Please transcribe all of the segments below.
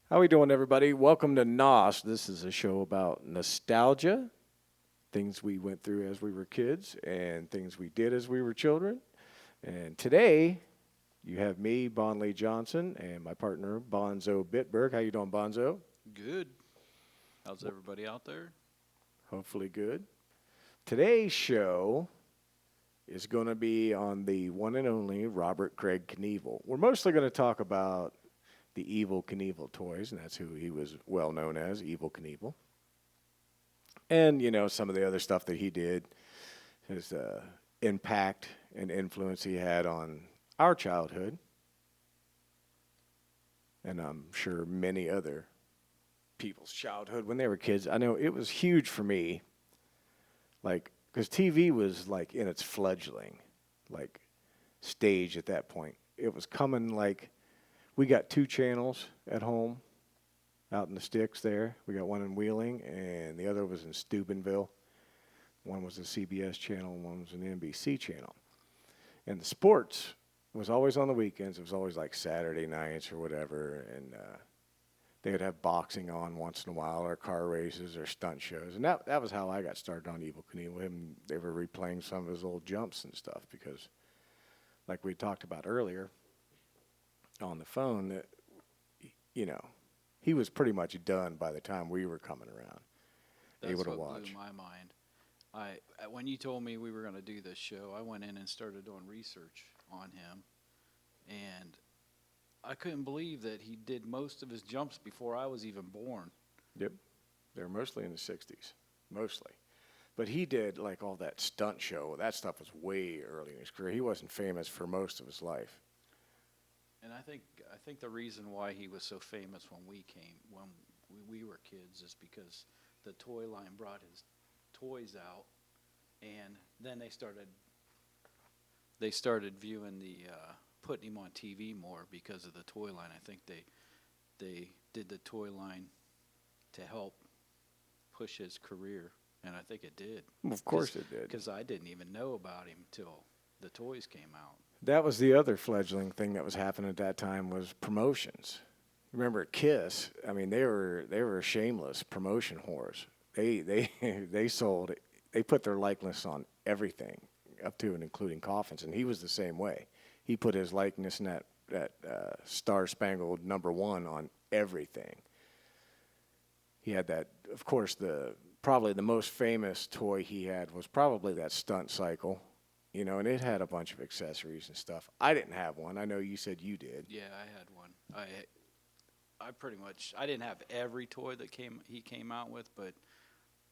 How we doing, everybody? Welcome to NOS. This is a show about nostalgia, things we went through as we were kids, and things we did as we were children. And today, you have me, Lee Johnson, and my partner, Bonzobitburg. How you doing, Bonzo? Good. How's everybody out there? Hopefully good. Today's show is going to be on the one and only Robert Craig Knievel. We're mostly going to talk about the Evel Knievel toys, and that's who he was well known as, Evel Knievel. And, some of the other stuff that he did, his impact and influence he had on our childhood, and I'm sure many other people's childhood when they were kids. I know it was huge for me, because TV was, in its fledgling, stage at that point. It was coming, we got two channels at home out in the sticks there. We got one in Wheeling, and the other was in Steubenville. One was a CBS channel, and one was an NBC channel. And the sports was always on the weekends. It was always Saturday nights or whatever, and they would have boxing on once in a while, or car races, or stunt shows. And that was how I got started on Evel Knievel. They were replaying some of his old jumps and stuff because, like we talked about earlier on the phone, that he was pretty much done by the time we were coming around, able to That's what watch. blew my mind. When you told me we were going to do this show, I went in and started doing research on him, and I couldn't believe that he did most of his jumps before I was even born. Yep, they're mostly in the '60s, mostly. But he did all that stunt show. That stuff was way early in his career. He wasn't famous for most of his life. And I think the reason why he was so famous when we were kids is because the toy line brought his toys out, and then they started viewing putting him on TV more because of the toy line. I think they did the toy line to help push his career, and I think it did. Of course it did. Because I didn't even know about him till the toys came out. That was the other fledgling thing that was happening at that time was promotions. Remember at Kiss? I mean, they were shameless promotion whores. They sold. They put their likeness on everything, up to and including coffins, and he was the same way. He put his likeness in that Star Spangled #1 on everything. He had that. Of course, probably the most famous toy he had was probably that stunt cycle. And it had a bunch of accessories and stuff. I didn't have one. I know you said you did. Yeah, I had one. I didn't have every toy that he came out with, but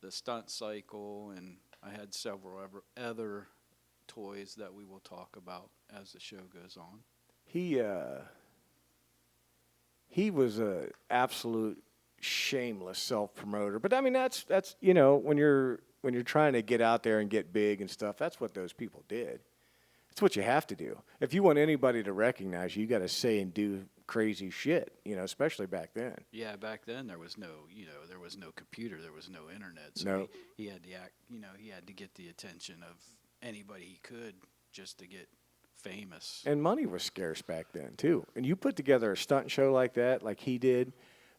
the stunt cycle, and I had several other toys that we will talk about as the show goes on. He was a absolute shameless self-promoter. But I mean, that's when you're trying to get out there and get big and stuff, that's what those people did. It's what you have to do. If you want anybody to recognize you, you got to say and do crazy shit, especially back then. Yeah, back then there was no computer, there was no internet, so No. he had to act, he had to get the attention of anybody he could just to get famous. And money was scarce back then, too. And you put together a stunt show like that, like he did,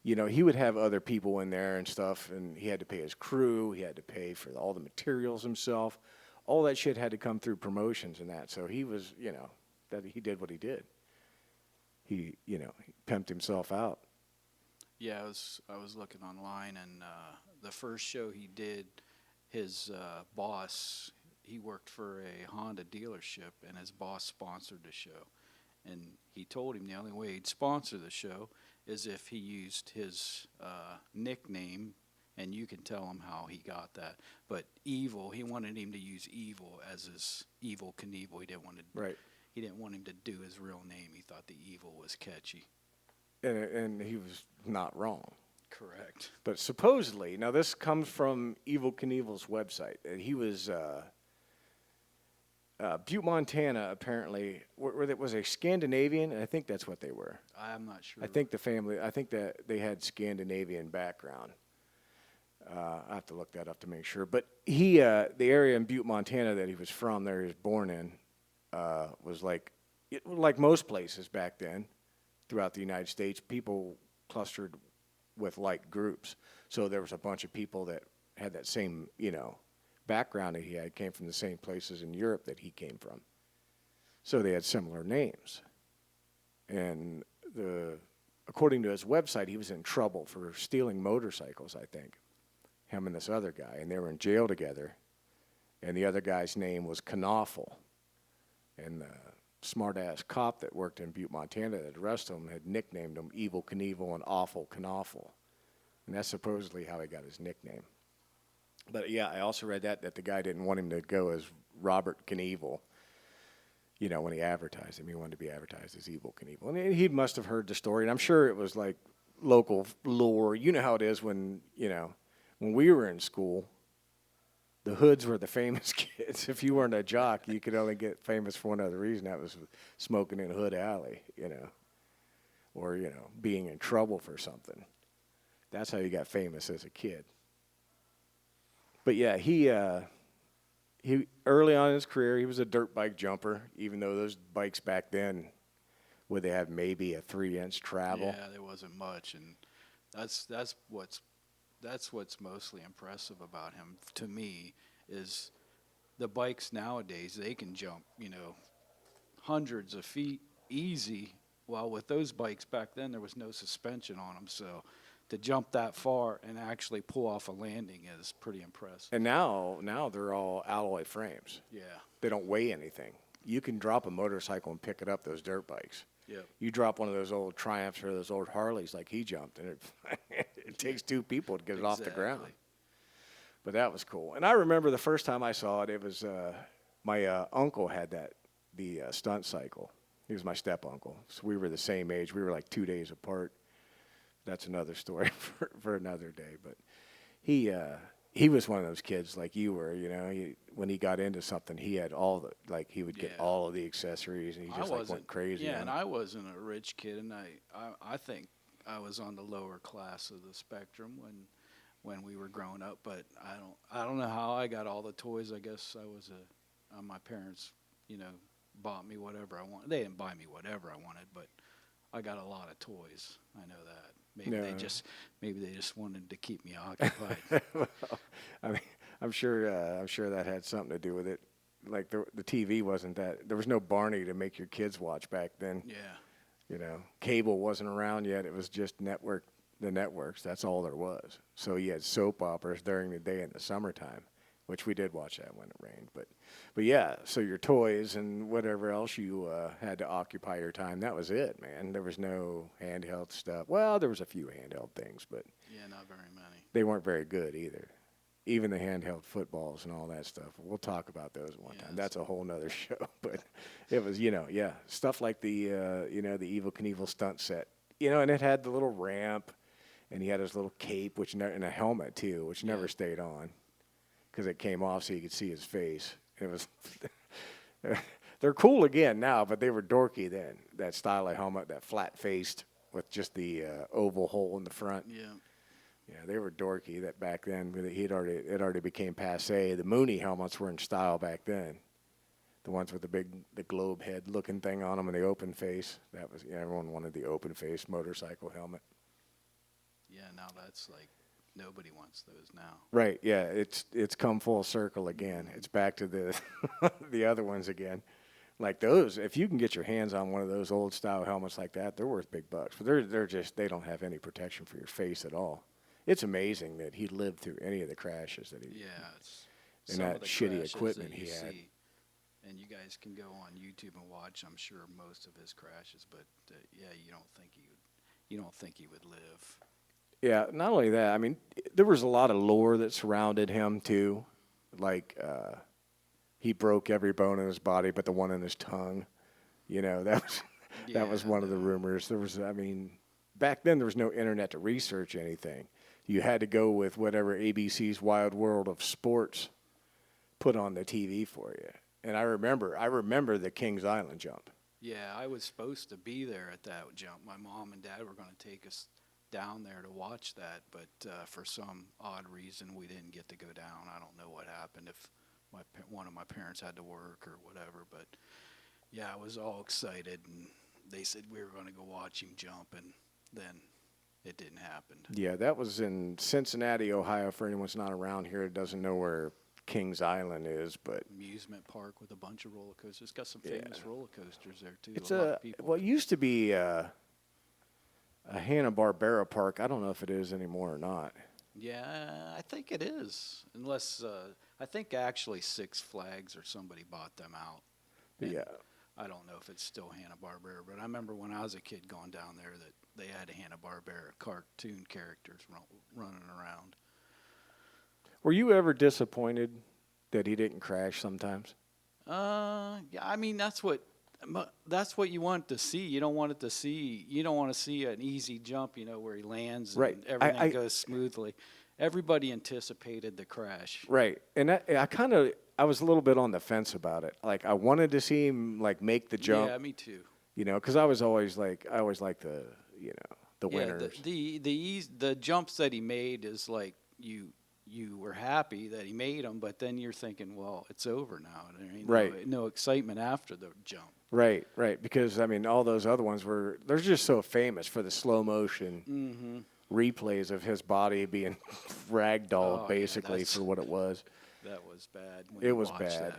he would have other people in there and stuff, and he had to pay his crew. He had to pay for all the materials himself. All that shit had to come through promotions and that. So he was, that he did what he did. He pimped himself out. Yeah, I was looking online, and the first show he did, his boss, he worked for a Honda dealership, and his boss sponsored the show. And he told him the only way he'd sponsor the show is if he used his nickname, and you can tell him how he got that. But Evil, he wanted him to use Evil as his Evel Knievel. Right. He didn't want him to do his real name. He thought the Evil was catchy. And he was not wrong. Correct. But supposedly, now this comes from Evel Knievel's website. He was Butte, Montana, apparently, was a Scandinavian, and I think that's what they were. I'm not sure. I think that they had Scandinavian background. I have to look that up to make sure. But the area in Butte, Montana that he was from, there he was born in, was like most places back then throughout the United States. People clustered with like groups. So there was a bunch of people that had that same, background that he had, came from the same places in Europe that he came from. So they had similar names. And according to his website, he was in trouble for stealing motorcycles, I think. Him and this other guy. And they were in jail together. And the other guy's name was Knievel. And the smart-ass cop that worked in Butte, Montana that arrested him had nicknamed him Evel Knievel and Awful Knievel. And that's supposedly how he got his nickname. But, yeah, I also read that the guy didn't want him to go as Robert Knievel, when he advertised him. He wanted to be advertised as Evel Knievel. And he must have heard the story. And I'm sure it was like local lore. You know how it is when we were in school, the hoods were the famous kids. If you weren't a jock, you could only get famous for one other reason. That was smoking in Hood Alley, or, being in trouble for something. That's how you got famous as a kid. But, yeah, he early on in his career, he was a dirt bike jumper, even though those bikes back then, would they have maybe a 3-inch travel? Yeah, there wasn't much, and that's what's mostly impressive about him to me is the bikes nowadays. They can jump, hundreds of feet easy. While with those bikes back then, there was no suspension on them, so to jump that far and actually pull off a landing is pretty impressive. And now they're all alloy frames. Yeah. They don't weigh anything. You can drop a motorcycle and pick it up, those dirt bikes. Yep. You drop one of those old Triumphs or those old Harleys like he jumped, and it takes 2 people to get it off the ground. But that was cool. And I remember the first time I saw it, it was my uncle had the stunt cycle. He was my step-uncle. So we were the same age. We were like 2 days apart. That's another story for another day. But he was one of those kids like you were, when he got into something, he had he would get all of the accessories, and he just went crazy. Yeah, and I wasn't a rich kid, and I think I was on the lower class of the spectrum when we were growing up, but I don't know how I got all the toys. I guess I was my parents, bought me whatever I wanted. They didn't buy me whatever I wanted, but I got a lot of toys. I know that. Maybe they just wanted to keep me occupied. Well, I mean, I'm sure that had something to do with it. Like the TV wasn't that. There was no Barney to make your kids watch back then. Yeah. Cable wasn't around yet. It was just the networks. That's all there was. So you had soap operas during the day in the summertime, which we did watch that when it rained. But yeah, so your toys and whatever else you had to occupy your time, that was it, man. There was no handheld stuff. Well, there was a few handheld things, but yeah, not very many. They weren't very good either. Even the handheld footballs and all that stuff. We'll talk about those one time. That's a whole nother show. But it was, stuff like the Evel Knievel stunt set. And it had the little ramp, and he had his little cape, and a helmet too, which never stayed on, because it came off so you could see his face. It was, they're cool again now, but they were dorky then. That style of helmet, that flat-faced with just the oval hole in the front. Yeah. Yeah, they were dorky. That back then, it already became passé. The Mooney helmets were in style back then. The ones with the globe head looking thing on them and the open face. That was everyone wanted the open face motorcycle helmet. Yeah, now that's like nobody wants those now. Right. Yeah, it's come full circle again. It's back to the the other ones again. Like those, if you can get your hands on one of those old style helmets like that, they're worth big bucks. But they don't have any protection for your face at all. It's amazing that he lived through any of the crashes that he. Yeah, it's and that shitty equipment he had. And you guys can go on YouTube and watch, I'm sure, most of his crashes. But you don't think he would live. Yeah, not only that. I mean, there was a lot of lore that surrounded him too, like he broke every bone in his body, but the one in his tongue. That was one of the rumors. There was, back then there was no internet to research anything. You had to go with whatever ABC's Wild World of Sports put on the TV for you. And I remember the Kings Island jump. Yeah, I was supposed to be there at that jump. My mom and dad were going to take us down there to watch that, but for some odd reason we didn't get to go down. I don't know what happened, if one of my parents had to work or whatever, but I was all excited, and they said we were going to go watch him jump, and then it didn't happen. Yeah, that was in Cincinnati, Ohio. For anyone who's not around here, doesn't know where Kings Island is, but Amusement park with a bunch of roller coasters. It's got some famous roller coasters there too. it's a lot of people. well, it used to be a Hanna-Barbera park. I don't know if it is anymore or not. Yeah, I think it is. Unless I think actually Six Flags or somebody bought them out. But yeah. I don't know if it's still Hanna-Barbera, but I remember when I was a kid going down there that they had Hanna-Barbera cartoon characters running around. Were you ever disappointed that he didn't crash sometimes? Yeah, I mean that's what you want to see. You don't want to see an easy jump, where he lands Right. and everything goes smoothly. Everybody anticipated the crash. Right. And I was a little bit on the fence about it. Like I wanted to see him like make the jump. Yeah, me too. Because I always like the the winners. The jumps that he made is like you were happy that he made them, but then you're thinking, well, it's over now. There ain't no excitement after the jump. Right. Because I mean, all those other ones they're just so famous for the slow motion replays of his body being ragdolled basically for what it was. That was bad. It was bad.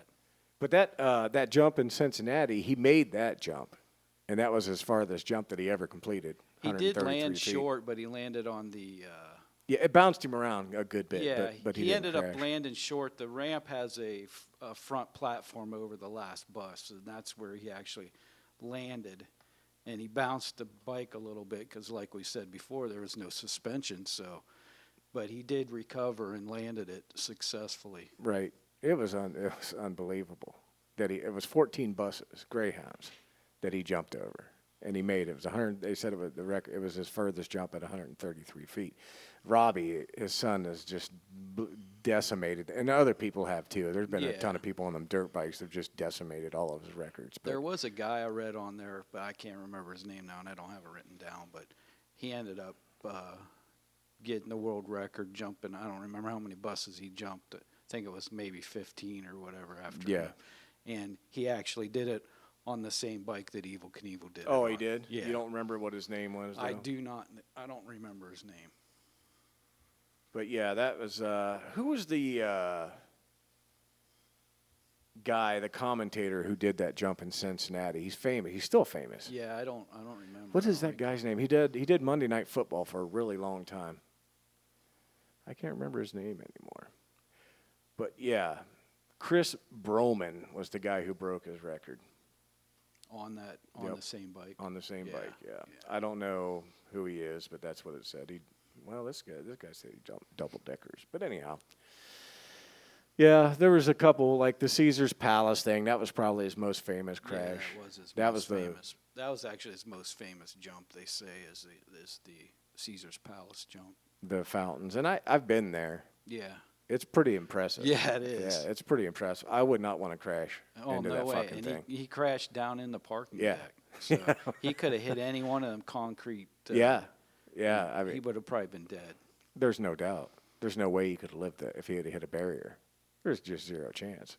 But that jump in Cincinnati, he made that jump, and that was his farthest jump that he ever completed. He did land feet. short, but he landed on the. Yeah, it bounced him around a good bit. Yeah, but he ended didn't up landing short. The ramp has a front platform over the last bus, and that's where he actually landed. And he bounced the bike a little bit because, like we said before, there was no suspension. But he did recover and landed it successfully. Right. It was unbelievable that it was 14 buses, Greyhounds, that he jumped over, and he made it. It was 100. They said it was the record. It was his furthest jump at 133 feet. Robbie, his son, is just decimated, and other people have too. There's been a ton of people on them dirt bikes that have just decimated all of his records. But there was a guy I read on there, but I can't remember his name now, and I don't have it written down. But he ended up getting the world record jumping. I don't remember how many buses he jumped. I think it was maybe 15 or whatever after. Yeah. And he actually did it on the same bike that Evel Knievel did. Oh, he did? Yeah. You don't remember what his name was, though? I do not. I don't remember his name. But yeah, that was who was the guy, the commentator who did that jump in Cincinnati? He's famous. He's still famous. Yeah, I don't remember. What is that guy's name? He did Monday Night Football for a really long time. I can't remember his name anymore. But yeah, Chris Broman was the guy who broke his record. On the same bike. On the same bike, yeah. I don't know who he is, but that's what it said. This guy said he jumped double deckers. But anyhow, yeah, there was a couple like the Caesar's Palace thing. That was probably his most famous crash. Yeah, that was his most famous. That was actually his most famous jump. They say is the Caesar's Palace jump. The fountains, and I've been there. Yeah. It's pretty impressive. Yeah, it is. Yeah, it's pretty impressive. I would not want to crash into that fucking thing. He crashed down in the parking deck. So he could have hit any one of them concrete. Yeah. I mean, he would have probably been dead. There's no doubt. There's no way he could have lived that if he had hit a barrier. There's just zero chance.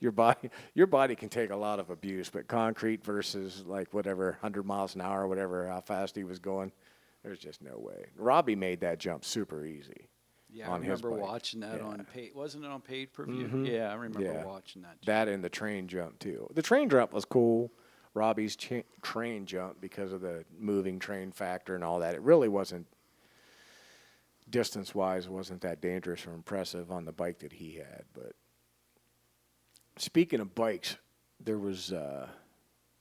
Your body can take a lot of abuse, but concrete versus like whatever 100 miles an hour, whatever how fast he was going, there's just no way. Robbie made that jump super easy. Yeah, I remember watching that on paid. Wasn't it on paid per view? Mm-hmm. Yeah, I remember watching that. That and the train jump too. The train jump was cool. Robbie's train jump because of the moving train factor and all that. It really wasn't distance-wise. It wasn't that dangerous or impressive on the bike that he had. But speaking of bikes, there was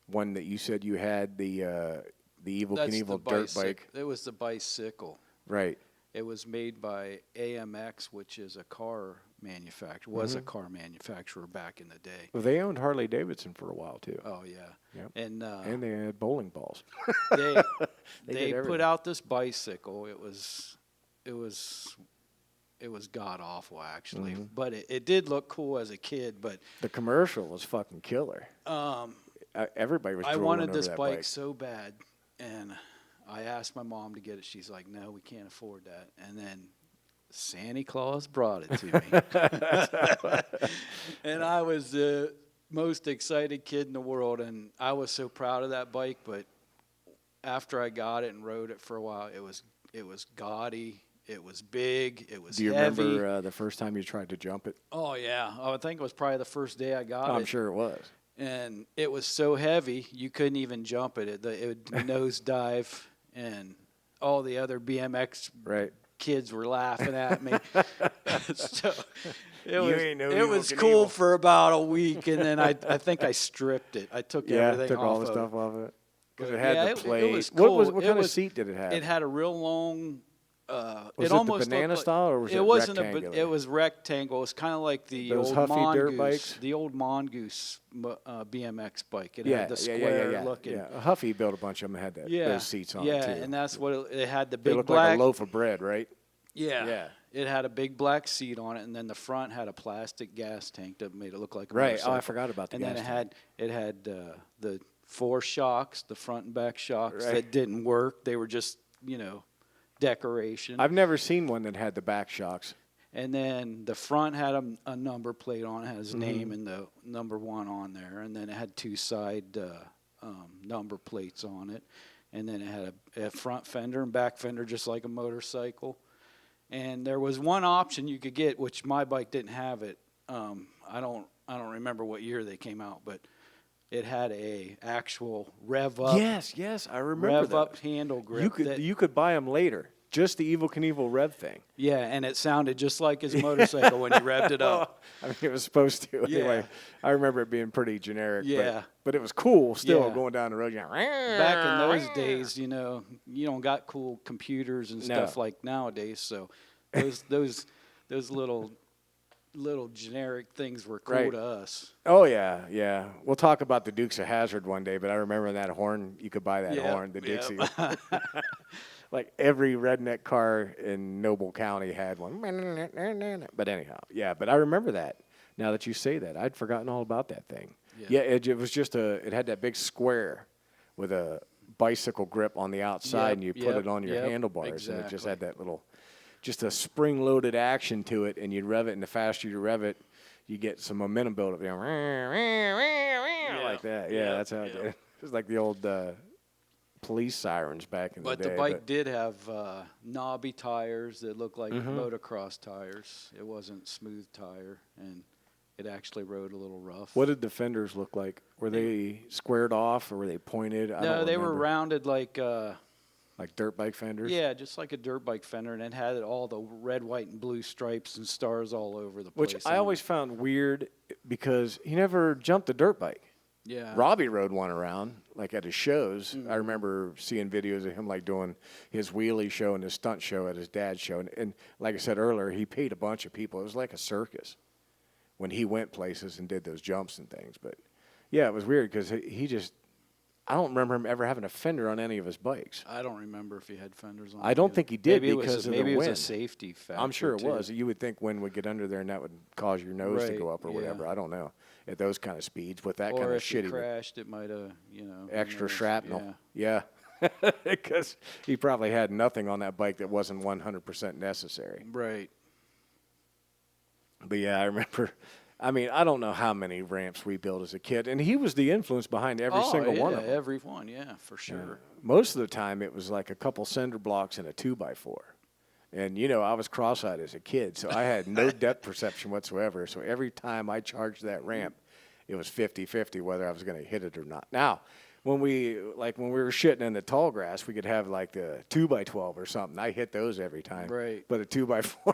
one that you said you had the Evel Knievel dirt bike. It was the bicycle. Right. It was made by AMX, which is a car manufacturer. Was a car manufacturer back in the day. Well, they owned Harley Davidson for a while too. Oh yeah. Yep. And they had bowling balls. they put out this bicycle. It was god awful actually, but it did look cool as a kid. But the commercial was fucking killer. Everybody was. I wanted this bike so bad, and I asked my mom to get it. She's like, "No, we can't afford that." And then Santa Claus brought it to me, and I was the most excited kid in the world, and I was so proud of that bike. But after I got it and rode it for a while, it was It was gaudy. It was big. It was Do you heavy. remember the first time you tried to jump it? Oh yeah, I would think it was probably the first day I got I'm it. sure it was. And it was so heavy you couldn't even jump it. It would nosedive, and all the other BMX Right. kids were laughing at me. So ain't no it Evel was cool Knievel. for about a week, and then I think I stripped it. I took everything took off all the of stuff it. off of it. Because But it had yeah, the it plate. was What cool. what It kind of was- seat did it have? It had a real long. Was it it almost the banana looked like, style or was it wasn't rectangular? It was rectangle. It was kind of like the Those old Huffy dirt Mongoose, bikes? the old Mongoose BMX bike. It yeah, had the yeah, square yeah. looking. Yeah, Huffy built a bunch of them that had that, Yeah, those seats on yeah, it too. and that's what it had. The They big looked black. like a loaf of bread, right? Yeah, Yeah. It had a big black seat on it, and then the front had a plastic gas tank that made it look like a Right. motorcycle. Oh, I forgot about the And then gas it had the 4 shocks, the front and back shocks Right. that didn't work. They were just decoration. I've never seen one that had the back shocks. And then the front had a number plate on it, had his Mm-hmm. name and the number 1 on there. And then it had 2 side number plates on it. And then it had a front fender and back fender just like a motorcycle. And there was one option you could get, which my bike didn't have it. I don't remember what year they came out, but it had a actual rev up. Yes, I remember Rev that. up handle grip. You could buy them later. Just the Evel Knievel rev thing. Yeah, and it sounded just like his motorcycle when you revved it up. I mean, it was supposed to. Yeah. Anyway, I remember it being pretty generic. Yeah. But it was cool still Yeah. going down the road. Back in those days, you don't got cool computers and stuff No. like nowadays. So those little generic things were cool Right. to us. Oh, yeah. We'll talk about the Dukes of Hazzard one day, but I remember that horn. You could buy that Yep, horn, the yep. Dixie. Like every redneck car in Noble County had one. But anyhow, yeah, but I remember that. Now that you say that, I'd forgotten all about that thing. Yeah, it was just it had that big square with a bicycle grip on the outside, and you put it on your handlebars, and it just had that little, just a spring-loaded action to it, and you'd rev it, and the faster you rev it, you get some momentum build up, like that. Yeah, that's how it did. It was like the old police sirens back in the day. But the bike did have knobby tires that looked like Mm-hmm. motocross tires. It wasn't smooth tire, and it actually rode a little rough. What did the fenders look like? Were they squared off or were they pointed? I No, don't they were remember. rounded like Like dirt bike fenders? yeah, just like a dirt bike fender, and it had all the red, white, and blue stripes and stars all over the place. Which I always found weird because he never jumped a dirt bike. yeah. Robbie rode one around, like at his shows. I remember seeing videos of him like doing his wheelie show and his stunt show at his dad's show. And like I said earlier, he paid a bunch of people. It was like a circus when he went places and did those jumps and things. But yeah, it was weird because he just, I don't remember him ever having a fender on any of his bikes. I don't remember if he had fenders on. I don't either. think he did maybe because of the maybe it was wind. a safety factor. I'm sure it too. was. You would think wind would get under there and that would cause your nose to Right, go up or yeah. whatever. I don't know. At those kind of speeds with that Or kind of if he shitty crashed, it might have who extra knows? shrapnel. Yeah. Yeah. Because he probably had nothing on that bike that wasn't 100% necessary. Right. But yeah, I remember. I mean, I don't know how many ramps we built as a kid, and he was the influence behind every single one of them. Every one, yeah, for sure. Most of the time, it was like a couple cinder blocks and a 2x4. And, I was cross-eyed as a kid, so I had no depth perception whatsoever. So every time I charged that ramp, it was 50-50 whether I was going to hit it or not. Now, when we were shitting in the tall grass, we could have like the 2x12 or something. I hit those every time. Right. But a 2x4,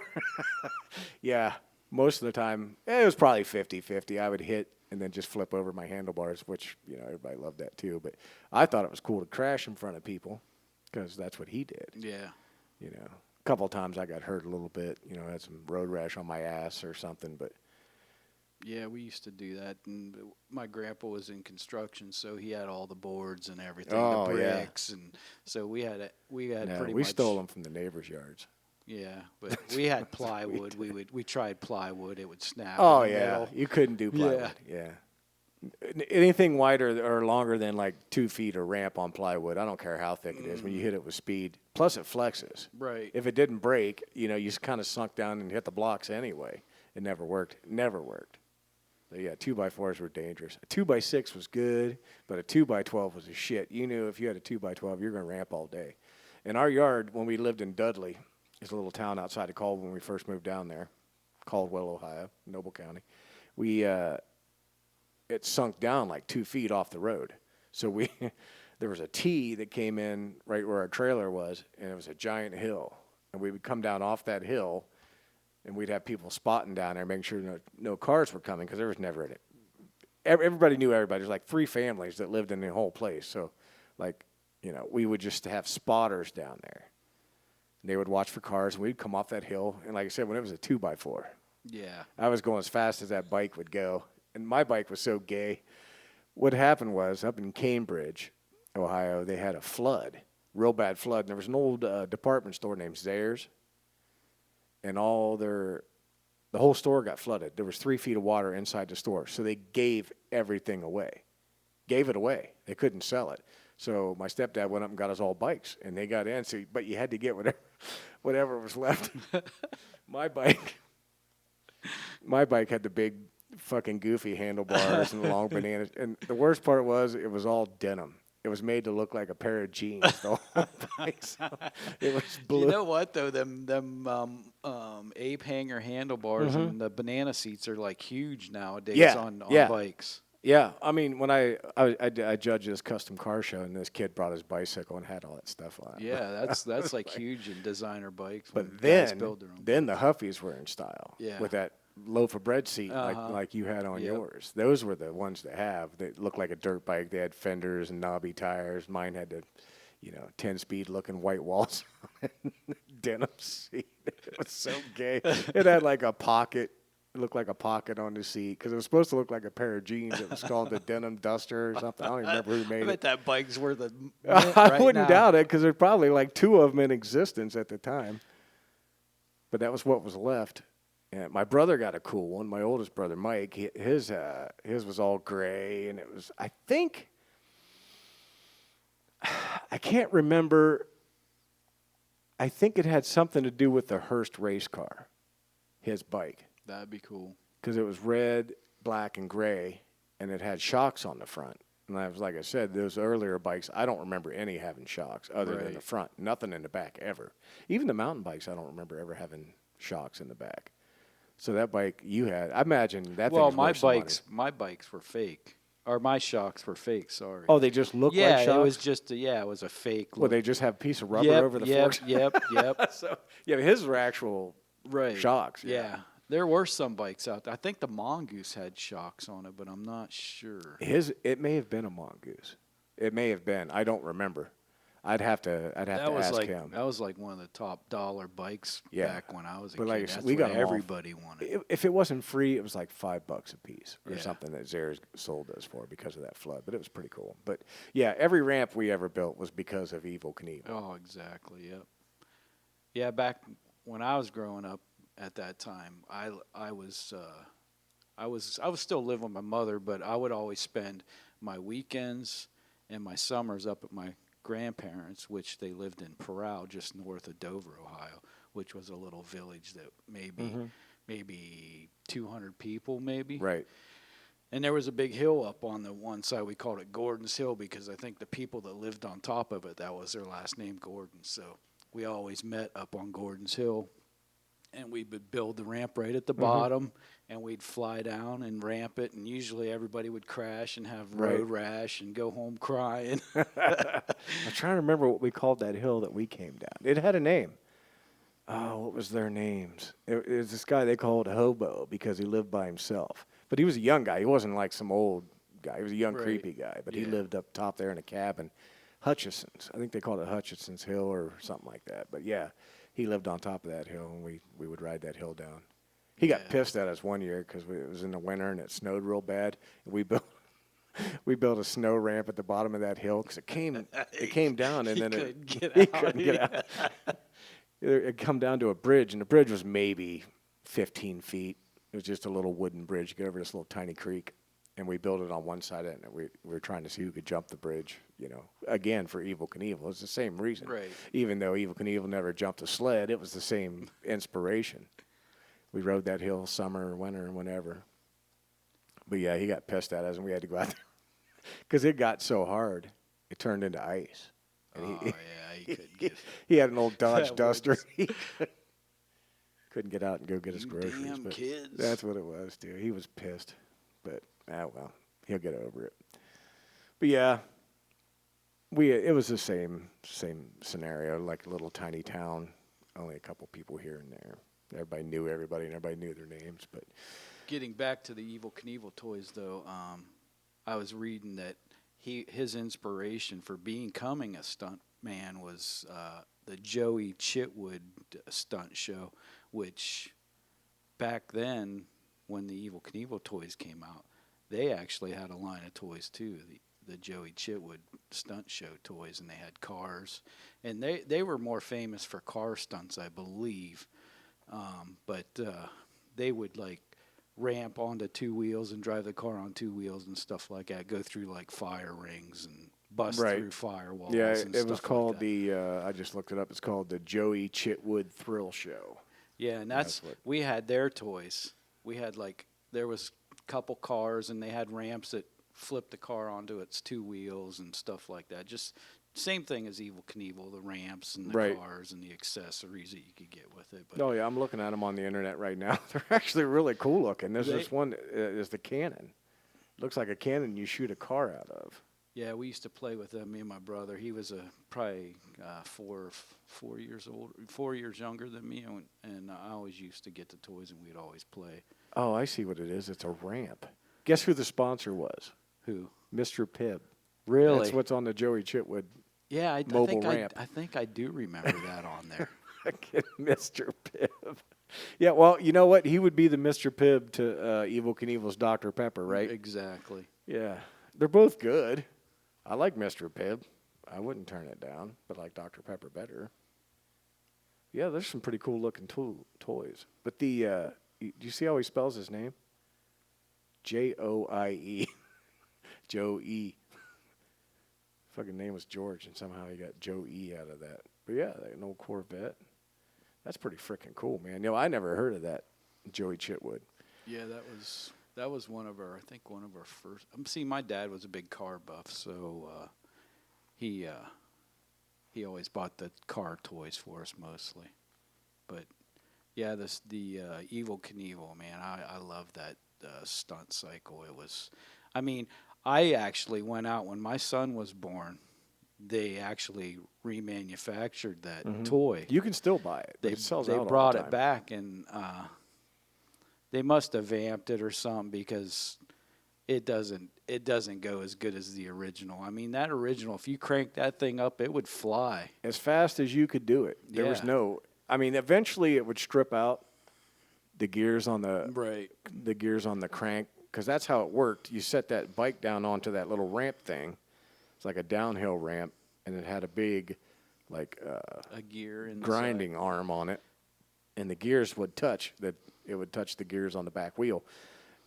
yeah, most of the time, it was probably 50-50. I would hit and then just flip over my handlebars, which, everybody loved that too. But I thought it was cool to crash in front of people because that's what he did. Yeah. A couple of times I got hurt a little bit, had some road rash on my ass or something, but Yeah, we used to do that, and my grandpa was in construction, so he had all the boards and everything, Oh, the yeah. bricks, and so we had no, pretty we much. stole them from the neighbors' yards. Yeah, but we had plywood. We tried plywood; it would snap. Oh, in the yeah. middle. You couldn't do plywood. Yeah. Anything wider or longer than like 2 feet of ramp on plywood, I don't care how thick it is, when you hit it with speed. Plus, it flexes. Right. If it didn't break, you just kind of sunk down and hit the blocks anyway. It never worked. Never worked. So, yeah, 2x4s were dangerous. A 2x6 was good, but a 2x12 was a shit. You knew if you had a 2x12, you're going to ramp all day. In our yard, when we lived in Dudley, it's a little town outside of Caldwell when we first moved down there, Caldwell, Ohio, Noble County. We it sunk down like 2 feet off the road. So we there was a T that came in right where our trailer was, and it was a giant hill. And we would come down off that hill, and we'd have people spotting down there, making sure no cars were coming, because there was never any. Everybody knew everybody. There's like 3 families that lived in the whole place. So, like, we would just have spotters down there. They would watch for cars, and we'd come off that hill. And like I said, when it was a 2x4, Yeah. I was going as fast as that bike would go. And my bike was so gay. What happened was, up in Cambridge, Ohio, they had a flood, real bad flood. And there was an old department store named Zayre's, and the whole store got flooded. There was 3 feet of water inside the store, so they gave everything away. Gave it away. They couldn't sell it. So my stepdad went up and got us all bikes, and they got in. So, but you had to get whatever was left. My bike had the big fucking goofy handlebars and the long bananas. And the worst part was, it was all denim. It was made to look like a pair of jeans. The whole bike. So it was blue. You know what though? Them ape hanger handlebars and the banana seats are like huge nowadays on bikes. Yeah, I mean, when I judged this custom car show, and this kid brought his bicycle and had all that stuff on it. Yeah, that's like huge in designer bikes. But guys build their own then the Huffies were in style. Yeah. With that loaf of bread seat like you had on yours. Those were the ones they looked like a dirt bike. They had fenders and knobby tires. Mine had the 10-speed looking white walls, denim seat. It was so gay. It had like a pocket. It looked like a pocket on the seat, because it was supposed to look like a pair of jeans. It was called the Denim Duster or something. I don't even remember who made I bet it. that bike's worth a I wouldn't doubt it, because there's probably like 2 of them in existence at the time. But that was what was left. And my brother got a cool one. My oldest brother, Mike, his was all gray, and it was, I think, I can't remember. I think it had something to do with the Hearst race car, his bike. That'd be cool. Because it was red, black, and gray, and it had shocks on the front. And I was, like I said, those earlier bikes, I don't remember any having shocks other than the front. Nothing in the back ever. Even the mountain bikes, I don't remember ever having shocks in the back. So that bike you had, I imagine that thing was worth some money. My bikes were fake. Or my shocks were fake, sorry. Oh, they just look like shocks? Yeah, it was just it was a fake look. Well, they just have a piece of rubber over the forks? Yep. So, yeah, his were actual shocks. Yeah. There were some bikes out there. I think the Mongoose had shocks on it, but I'm not sure. It may have been a Mongoose. It may have been. I don't remember. I'd have to ask him. That was like one of the top dollar bikes back when I was a kid. Like That's we got what everybody wanted. If it wasn't free, it was like $5 a piece or something that Zayre's sold us for because of that flood. But it was pretty cool. But yeah, every ramp we ever built was because of Evel Knievel. Oh, exactly. Yep. Yeah, back when I was growing up, at that time, I was still living with my mother, but I would always spend my weekends and my summers up at my grandparents', which they lived in Peral, just north of Dover, Ohio, which was a little village that maybe 200 people, maybe. Right. And there was a big hill up on the one side. We called it Gordon's Hill because I think the people that lived on top of it, that was their last name, Gordon. So we always met up on Gordon's Hill. And we would build the ramp right at the bottom, and we'd fly down and ramp it, and usually everybody would crash and have road rash and go home crying. I'm trying to remember what we called that hill that we came down. It had a name. Oh, what was their names? It was this guy they called Hobo because he lived by himself. But he was a young guy. He wasn't like some old guy. He was a young, creepy guy. But he lived up top there in a cabin. Hutchison's. I think they called it Hutchison's Hill or something like that. But, yeah. He lived on top of that hill, and we would ride that hill down. He got pissed at us one year because it was in the winter and it snowed real bad. And we built a snow ramp at the bottom of that hill because it came down and then he couldn't get out. It come down to a bridge, and the bridge was maybe 15 feet. It was just a little wooden bridge. You go over this little tiny creek. And we built it on one side of it, and we were trying to see who could jump the bridge, again, for Evel Knievel. It's the same reason. Right. Even though Evel Knievel never jumped a sled, it was the same inspiration. We rode that hill summer, winter, whenever. But, yeah, he got pissed at us, and we had to go out there. Because it got so hard, it turned into ice. And Oh yeah, he couldn't get he had an old Dodge that Duster. wouldn't- He couldn't get out and go get his You groceries. damn But kids. that's what it was, dude. He was pissed. But well, he'll get over it. But yeah, it was the same scenario, like a little tiny town, only a couple people here and there. Everybody knew everybody, and everybody knew their names. But Getting back to the Evel Knievel toys, though, I was reading that his inspiration for becoming a stunt man was the Joey Chitwood stunt show, which back then, when the Evel Knievel toys came out, they actually had a line of toys too. The Joey Chitwood stunt show toys, and they had cars, and they were more famous for car stunts, I believe. But they would like ramp onto two wheels and drive the car on two wheels and stuff like that. Go through like fire rings and bust through firewalls. yeah, and it was stuff called like that. I just looked it up. It's called the Joey Chitwood Thrill Show. Yeah, and That's what- we had their toys. We had there was a couple cars, and they had ramps that flipped the car onto its two wheels and stuff like that. Just same thing as Evel Knievel, the ramps and the cars and the accessories that you could get with it. But Oh yeah, I'm looking at them on the internet right now. They're actually really cool looking. There's this one is the cannon. Looks like a cannon you shoot a car out of. yeah, we used to play with them. Me and my brother. He was probably 4 years old, 4 years younger than me, and I always used to get the toys, and we'd always play. Oh, I see what it is. It's a ramp. Guess who the sponsor was? Who? Mr. Pibb. Really? That's what's on the Joey Chitwood. Yeah, I mobile think ramp. I think I do remember that on there. Mr. Pibb. Yeah, well, you know what? He would be the Mr. Pibb to Evel Knievel's Dr. Pepper, right? Exactly. Yeah. They're both good. I like Mr. Pibb. I wouldn't turn it down, but I like Dr. Pepper better. Yeah, there's some pretty cool looking toys. But do you see how he spells his name? Joie. Joe-E. Fucking name was George, and somehow he got Joe-E out of that. But yeah, an old Corvette. That's pretty freaking cool, man. You know, I never heard of that, Joey Chitwood. Yeah, that was one of our first. See, my dad was a big car buff, so he always bought the car toys for us mostly. But yeah, the Evel Knievel, man, I love that stunt cycle. It was, I mean, I actually went out when my son was born. They actually remanufactured that toy. You can still buy it. They It sells they out all brought the it time. back, and they must have vamped it or something, because it doesn't go as good as the original. I mean, that original, if you crank that thing up, it would fly. As fast as you could do it. There was Yeah. I mean, eventually it would strip out the gears on the gears on the crank, because that's how it worked. You set that bike down onto that little ramp thing. It's like a downhill ramp, and it had a big, like, A gear in the grinding arm on it, and the gears would touch. It would touch the gears on the back wheel,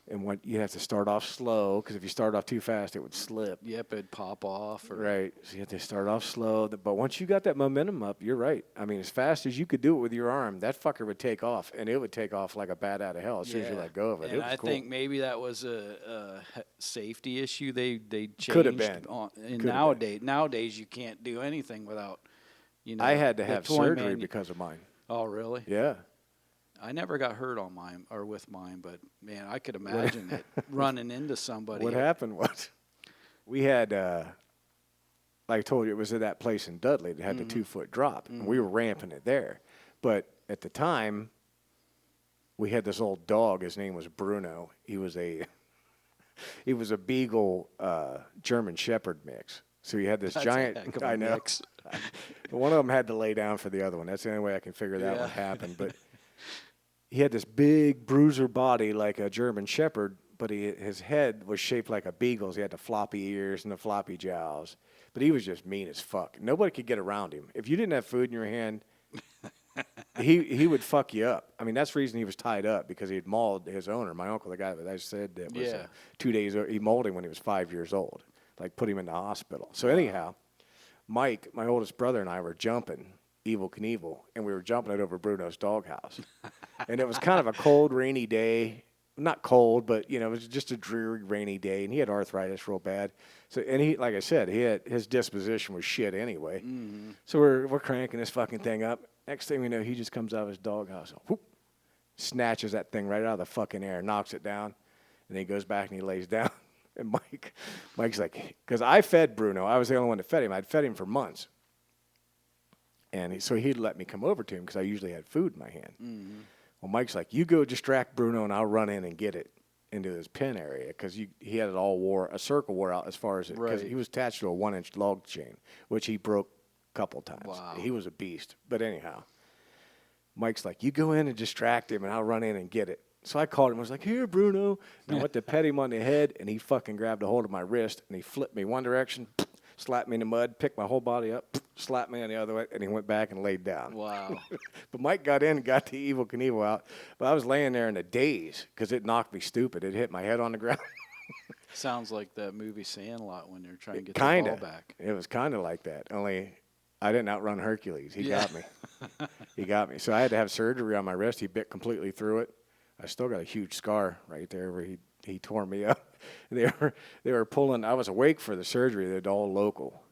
and you have to start off slow, because if you start off too fast, it would slip. side. Yep, it'd pop off. Right, so you have to start off slow. But once you got that momentum up, you're right. I mean, as fast as you could do it with your arm, that fucker would take off, and it would take off like a bat out of hell as soon as you let go of it. And It was I cool. think maybe that was a safety issue. They changed. Could have been. And Could have nowadays you can't do anything without, I had to the have toy surgery because of mine. Oh, really? Yeah. I never got hurt on mine or with mine, but man, I could imagine it running into somebody. What happened was we had, like I told you, it was at that place in Dudley that had the 2-foot drop, and we were ramping it there. But at the time, we had this old dog. His name was Bruno. He was a Beagle German Shepherd mix. So he had this That's giant. a heck of a I know. mix. One of them had to lay down for the other one. That's the only way I can figure that Yeah. one happened. But he had this big bruiser body like a German Shepherd, but his head was shaped like a beagle's. He had the floppy ears and the floppy jowls. But he was just mean as fuck. Nobody could get around him. If you didn't have food in your hand, he would fuck you up. I mean, that's the reason he was tied up, because he had mauled his owner, my uncle, the guy that I said that was 2 days. He mauled him when he was 5 years old, like put him in the hospital. So anyhow, Mike, my oldest brother, and I were jumping Evel Knievel, and we were jumping it over Bruno's doghouse. And it was kind of a cold, rainy day, not cold, but it was just a dreary, rainy day, and he had arthritis real bad. So, and he, like I said, his disposition was shit anyway. Mm-hmm. So we're cranking this fucking thing up. Next thing we know, he just comes out of his doghouse, whoop, snatches that thing right out of the fucking air, knocks it down, and then he goes back and he lays down. And Mike's like, because I fed Bruno, I was the only one that fed him. I'd fed him for months, and so he'd let me come over to him because I usually had food in my hand. Mm-hmm. Well, Mike's like, you go distract Bruno, and I'll run in and get it into his pen area because he had it all a circle wore out as far as it, because Right. he was attached to a 1-inch log chain, which he broke a couple times. Wow. He was a beast. But anyhow, Mike's like, you go in and distract him, and I'll run in and get it. So I called him. I was like, here, Bruno. And I went to pet him on the head, and he fucking grabbed a hold of my wrist, and he flipped me one direction, slapped me in the mud, picked my whole body up, slapped me on the other way, and he went back and laid down. Wow. But Mike got in and got the Evel Knievel out. But I was laying there in a daze because it knocked me stupid. It hit my head on the ground. Sounds like that movie Sandlot when they're trying to get Kinda. the ball back. It was kind of like that, only I didn't outrun Hercules. He got me. He got me. So I had to have surgery on my wrist. He bit completely through it. I still got a huge scar right there where he tore me up. They were pulling. I was awake for the surgery. They're all local.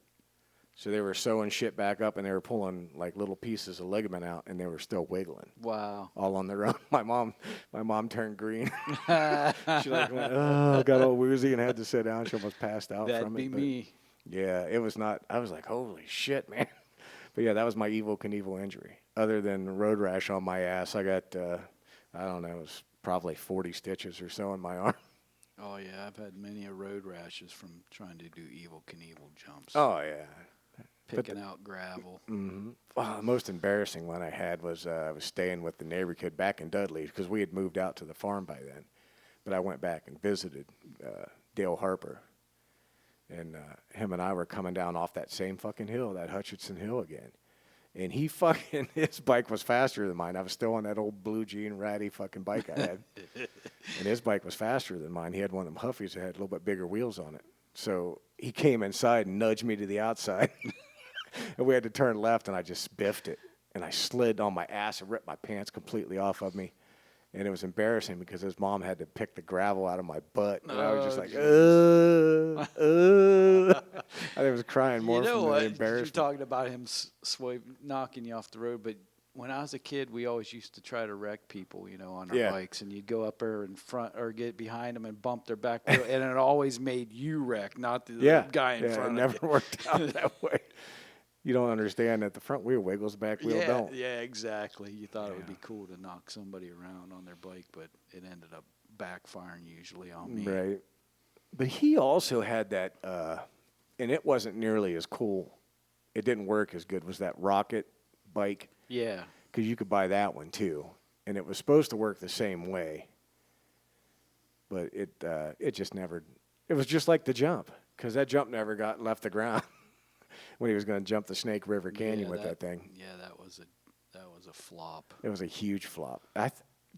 So they were sewing shit back up, and they were pulling like little pieces of ligament out, and they were still wiggling. Wow. All on their own. My mom turned green. She like went, oh, got all woozy and had to sit down. She almost passed out That'd from be it. But me. yeah, it was not. I was like, holy shit, man. But yeah, that was my Evel Knievel injury. Other than the road rash on my ass, I got I don't know, it was probably 40 stitches or so on my arm. Oh yeah, I've had many a road rashes from trying to do Evel Knievel jumps. Oh yeah. Picking out gravel. Mm-hmm. Well, the most embarrassing one I had was I was staying with the neighbor kid back in Dudley because we had moved out to the farm by then. But I went back and visited Dale Harper. And him and I were coming down off that same fucking hill, that Hutchinson Hill again. And his bike was faster than mine. I was still on that old blue jean ratty fucking bike I had. And his bike was faster than mine. He had one of them Huffies that had a little bit bigger wheels on it. So he came inside and nudged me to the outside. And we had to turn left, and I just biffed it. And I slid on my ass and ripped my pants completely off of me. And it was embarrassing because his mom had to pick the gravel out of my butt. And I was just like, I was crying more You know from what? the You're embarrassment. talking about him knocking you off the road, but when I was a kid, we always used to try to wreck people, on our Yeah. bikes, and you'd go up there in front or get behind them and bump their back wheel, and it always made you wreck, not the guy in front it of never you. worked out that way. You don't understand that the front wheel wiggles, the back wheel don't. Yeah, exactly. You thought it would Yeah. be cool to knock somebody around on their bike, but it ended up backfiring usually on me. Right. But he also had that, and it wasn't nearly as cool. It didn't work as good, was that Rocket bike. Yeah. Because you could buy that one too. And it was supposed to work the same way. But it just never, it was just like the jump. Because that jump never left the ground when he was going to jump the Snake River Canyon with that thing. Yeah, that was a flop. It was a huge flop.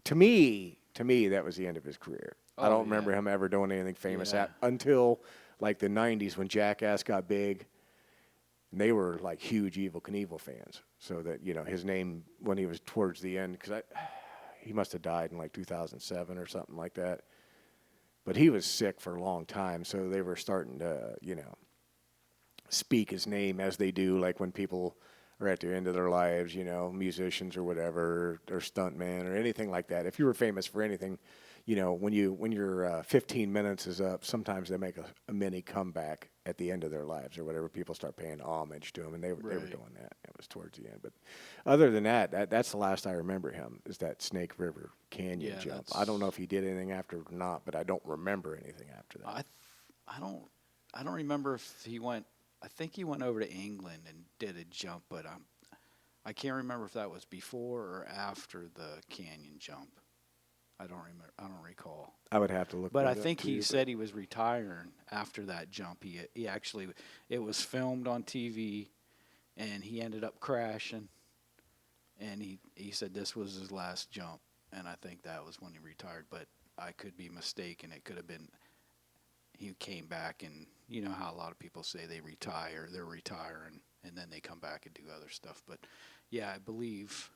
To me, that was the end of his career. I Oh, don't remember yeah. him ever doing anything famous Yeah. until like the 90s when Jackass got big. And they were like huge Evel Knievel fans. So that, his name when he was towards the end, because he must have died in like 2007 or something like that. But he was sick for a long time. So they were starting to, speak his name as they do, like when people are at the end of their lives, musicians or whatever, or stuntmen or anything like that. If you were famous for anything, when your 15 minutes is up, sometimes they make a mini comeback at the end of their lives or whatever. People start paying homage to them, and they were doing that. It was towards the end. But other than that's the last I remember him, is that Snake River Canyon jump. I don't know if he did anything after it or not, but I don't remember anything after that. I don't remember if he went. I think he went over to England and did a jump, but I can't remember if that was before or after the canyon jump. I don't remember. I don't recall. I would have to look. But that I up think too, he but- said he was retiring after that jump. He actually, it was filmed on TV, and he ended up crashing. And he said this was his last jump, and I think that was when he retired. But I could be mistaken. It could have been he came back, and you know how a lot of people say they're retiring, and then they come back and do other stuff. But yeah, I believe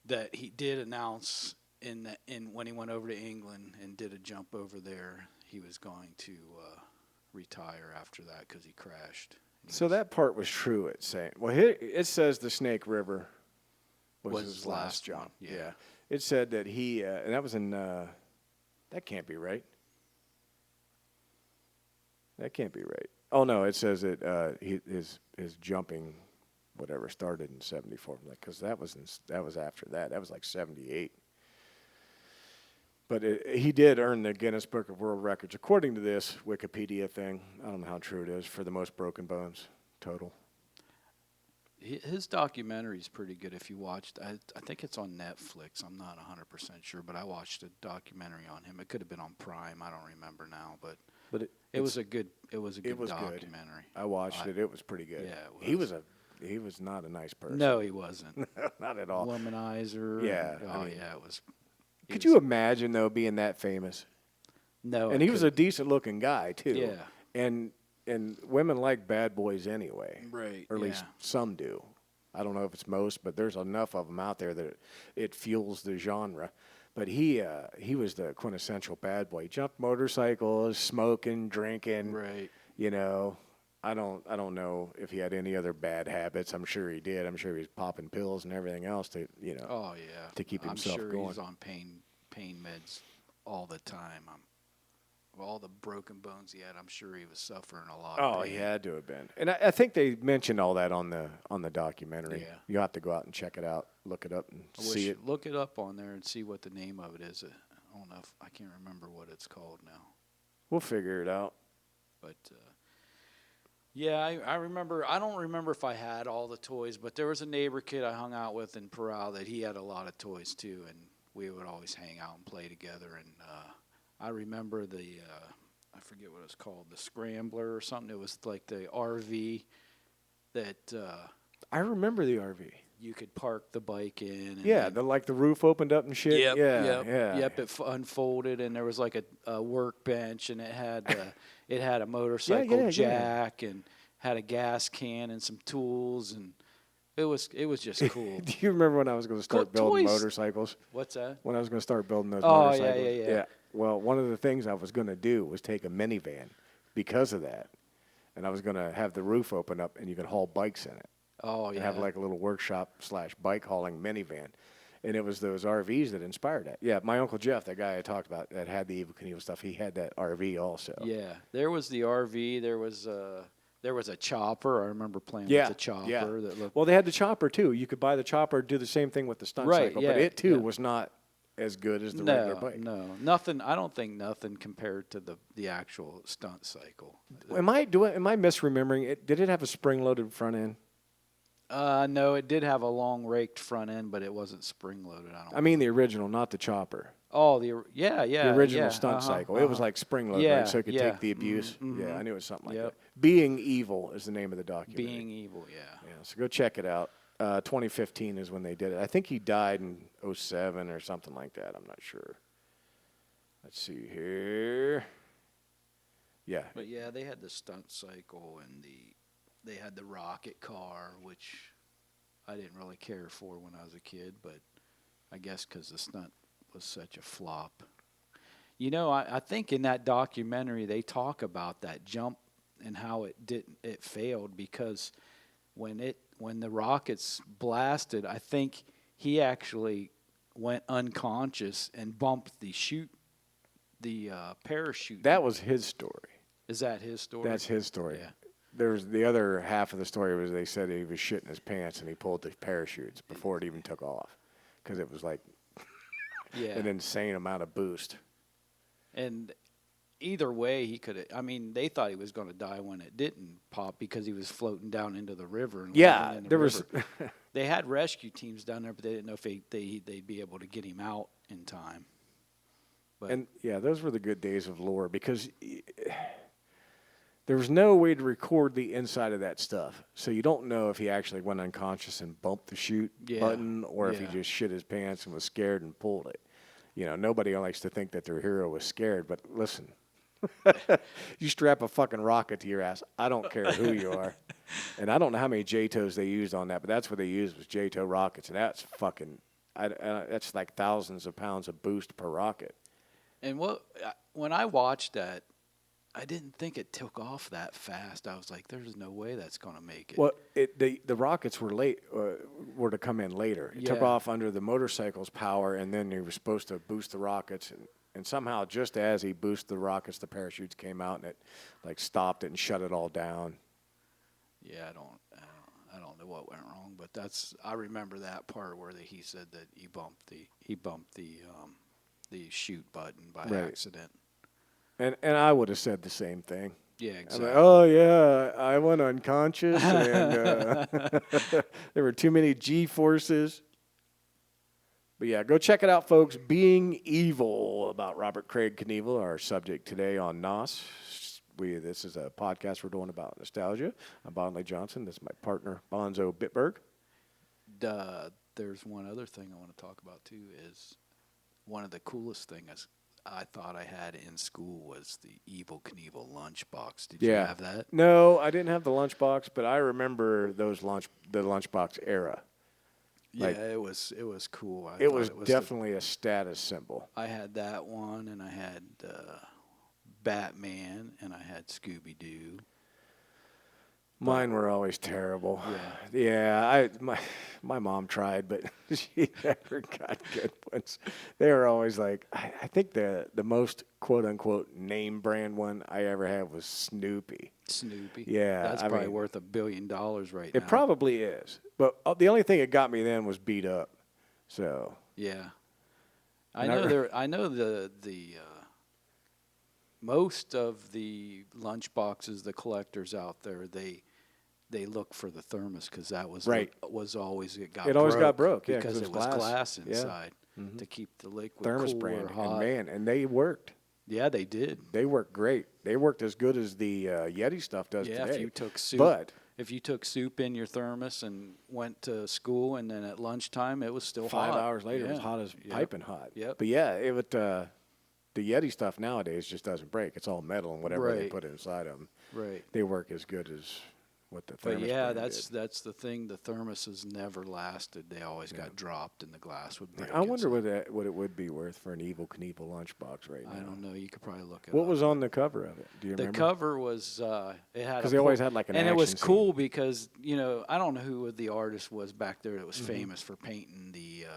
that he did announce in when he went over to England and did a jump over there, he was going to retire after that because he crashed. So that part was true. It's saying, well, here it says the Snake River was his last last jump. one, yeah. It said that he, and that was in, that can't be right. That can't be right. Oh no, it says that his jumping, whatever, started in '74. Like, because that was after that. That was like '78. But he did earn the Guinness Book of World Records, according to this Wikipedia thing. I don't know how true it is, for the most broken bones total. His documentary is pretty good if you watched. I think it's on Netflix. I'm not 100% sure, but I watched a documentary on him. It could have been on Prime. I don't remember now, but it was a good documentary. Good. I watched it. It was pretty good. Yeah, it was. He was not a nice person. No, he wasn't. Not at all. Womanizer. Yeah. It was. Could you imagine, though, being that famous? No. And he was a decent-looking guy, too. Yeah. And women like bad boys anyway. Right. Or at least some do. I don't know if it's most, but there's enough of them out there that it fuels the genre. But he was the quintessential bad boy. He jumped motorcycles, smoking, drinking. Right. You know, I don't know if he had any other bad habits. I'm sure he did. I'm sure he was popping pills and everything else to, Oh yeah. to keep himself I'm sure going. he's on pain meds all the time. All the broken bones he had, I'm sure he was suffering a lot. Oh, he had to have been. And I think they mentioned all that on the documentary. Yeah. You have to go out and check it out, look it up, and see it. Look it up on there and see what the name of it is. I don't know if I can't remember what it's called now. We'll figure it out. But yeah, I remember. I don't remember if I had all the toys, but there was a neighbor kid I hung out with in Paral that he had a lot of toys too, and we would always hang out and play together. And I remember I forget what it was called, the Scrambler or something. It was like the RV that I remember the RV. you could park the bike in. And Yeah, the roof opened up and shit. Yep, Yeah. It unfolded, and there was like a workbench, and it had a motorcycle jack and had a gas can and some tools, and it was just cool. Do you remember when I was going to start building toys. motorcycles? What's that? When I was going to start building those Oh, motorcycles. yeah. Well, one of the things I was going to do was take a minivan because of that, and I was going to have the roof open up, and you could haul bikes in it. Oh, yeah. And have like a little workshop / bike hauling minivan. And it was those RVs that inspired that. Yeah, my Uncle Jeff, that guy I talked about that had the Evel Knievel stuff, he had that RV also. Yeah, there was the RV. There was a chopper. I remember playing with the chopper. Yeah. That looked. Well, they had the chopper too. You could buy the chopper, do the same thing with the stunt cycle. But it too was not as good as the regular bike. No, nothing. I don't think nothing compared to the actual stunt cycle. Am I misremembering it? Did it have a spring-loaded front end? No, it did have a long raked front end, but it wasn't spring loaded. I mean the original, not the chopper. Oh, the original stunt cycle. It was like spring loaded, right? So it could take the abuse. Mm-hmm. Yeah, I knew it was something like that. Being Evil is the name of the documentary. Being Evil, yeah. Yeah, so go check it out. 2015 is when they did it. I think he died in '07 or something like that. I'm not sure. Let's see here. Yeah. But yeah, they had the stunt cycle and they had the rocket car, which I didn't really care for when I was a kid, but I guess because the stunt was such a flop. You know, I think in that documentary they talk about that jump and how it failed because when the rockets blasted, I think he actually went unconscious and bumped the parachute. That was his story. Is that his story? That's his story. Yeah. There was the other half of the story was they said he was shitting his pants and he pulled the parachutes before it even took off because it was like an insane amount of boost. And either way, he could have. I mean, they thought he was going to die when it didn't pop because he was floating down into the river. And was. They had rescue teams down there, but they didn't know if they'd be able to get him out in time. But those were the good days of lore because there was no way to record the inside of that stuff. So you don't know if he actually went unconscious and bumped the shoot button or if he just shit his pants and was scared and pulled it. You know, nobody likes to think that their hero was scared, but listen, you strap a fucking rocket to your ass. I don't care who you are. And I don't know how many JTOs they used on that, but that's what they used was JTO rockets. And that's fucking, that's like thousands of pounds of boost per rocket. And when I watched that, I didn't think it took off that fast. I was like, "There's no way that's going to make it." Well, the rockets were to come in later. It took Yeah. off under the motorcycle's power, and then he was supposed to boost the rockets, and somehow just as he boosted the rockets, the parachutes came out and it like stopped it and shut it all down. Yeah, I don't know what went wrong, but I remember that part where he said that he bumped the shoot button by Right. accident. And I would have said the same thing. Yeah, I'm exactly. like, oh yeah, I went unconscious, and there were too many G-forces. But yeah, go check it out, folks. Being Evil, about Robert Craig Knievel, our subject today on NOS. This is a podcast we're doing about nostalgia. I'm Lee Johnson. This is my partner, Bonzobitburg. There's one other thing I want to talk about too. Is one of the coolest things I thought I had in school was the Evel Knievel lunchbox. Did you have that? No, I didn't have the lunchbox, but I remember the lunchbox era. Yeah, Like, it was cool. It was definitely a status symbol. I had that one, and I had Batman, and I had Scooby-Doo. Mine were always terrible. Yeah. My mom tried, but she never got good ones. They were always like, I think the most quote unquote name brand one I ever had was Snoopy. Snoopy. Yeah, That's probably worth $1 billion right now. It probably is, but the only thing that got me then was beat up. So yeah, I know the most of the lunch boxes, the collectors out there, they look for the thermos because that was right. Was always it always got broke, yeah, because it was glass inside to keep the liquid thermos cool brand or hot. and they worked. Yeah, they did. They worked great. They worked as good as the Yeti stuff does today. Yeah, if you took soup, if you took soup in your thermos and went to school, and then at lunchtime it was still 5 hot. hours later, yeah. it was hot as piping hot. Yep. But yeah, it would. The Yeti stuff nowadays just doesn't break. It's all metal and whatever they Right. put inside them. Right. They work as good as what the thermos. But yeah, brand that's the thing. The thermoses never lasted. They always got dropped, and the glass would break. I wonder what it would be worth for an Evel Knievel lunchbox right now. I don't know. You could probably look it up. What was on the cover of it? Do you The remember? cover was it had Because they always had like an and it action was scene. cool because I don't know who the artist was back there that was famous for painting the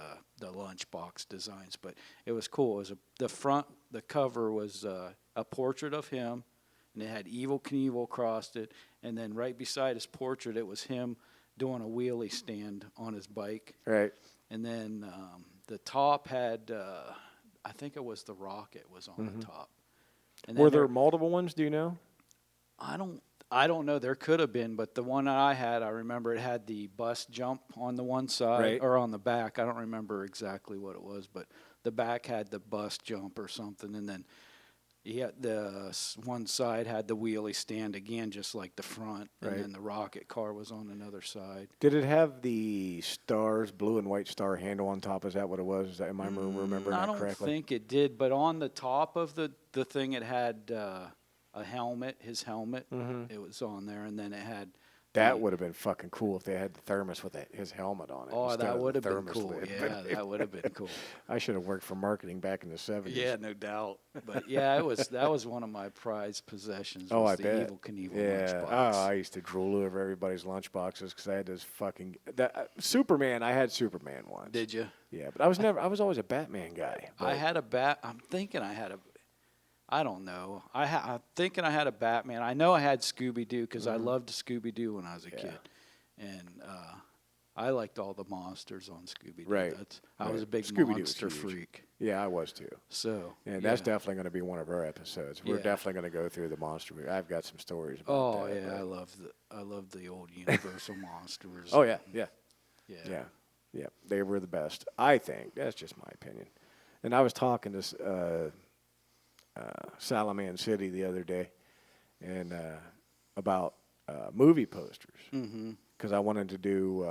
lunchbox designs, but it was cool. It was the cover was a portrait of him, and it had Evel Knievel across it, and then right beside his portrait it was him doing a wheelie stand on his bike. Right. And then the top had I think it was the rocket was on the top. And then Were there multiple ones? Do you know? I don't know. There could have been, but the one that I had, I remember it had the bus jump on the one side Right. or on the back. I don't remember exactly what it was, but the back had the bus jump or something, and then the one side had the wheelie stand again, just like the front, Right. and then the rocket car was on another side. Did it have the stars, blue and white star handle on top? Is that what it was? Is that, am I remembering I that don't correctly? think it did, but on the top of the thing, it had a helmet, his helmet. It was on there, and then it had. That would have been fucking cool if they had the thermos with his helmet on it. Oh, instead that of the would have been thermos cool. lid. Yeah, that would have been cool. I should have worked for marketing back in the 70s. Yeah, no doubt. But yeah, that was one of my prized possessions. Oh, Was I the bet. Evel Knievel Yeah. lunchbox. Oh, I used to drool over everybody's lunchboxes because I had those fucking Superman. I had Superman once. Did you? Yeah, but I was always a Batman guy. I had a I'm thinking I had a. I don't know. I'm thinking I had a Batman. I know I had Scooby Doo because I loved Scooby Doo when I was a kid, and I liked all the monsters on Scooby Doo. Right. I was a big Scooby-Doo was monster huge. freak. Yeah, I was too. So And that's definitely going to be one of our episodes. We're Yeah. definitely going to go through the monster movie. I've got some stories about Oh that. yeah, but- I love the old Universal monsters. Oh, yeah, yeah. Yeah. Yeah, they were the best. I think that's just my opinion. And I was talking to Salaman City the other day, and about movie posters because I wanted to do.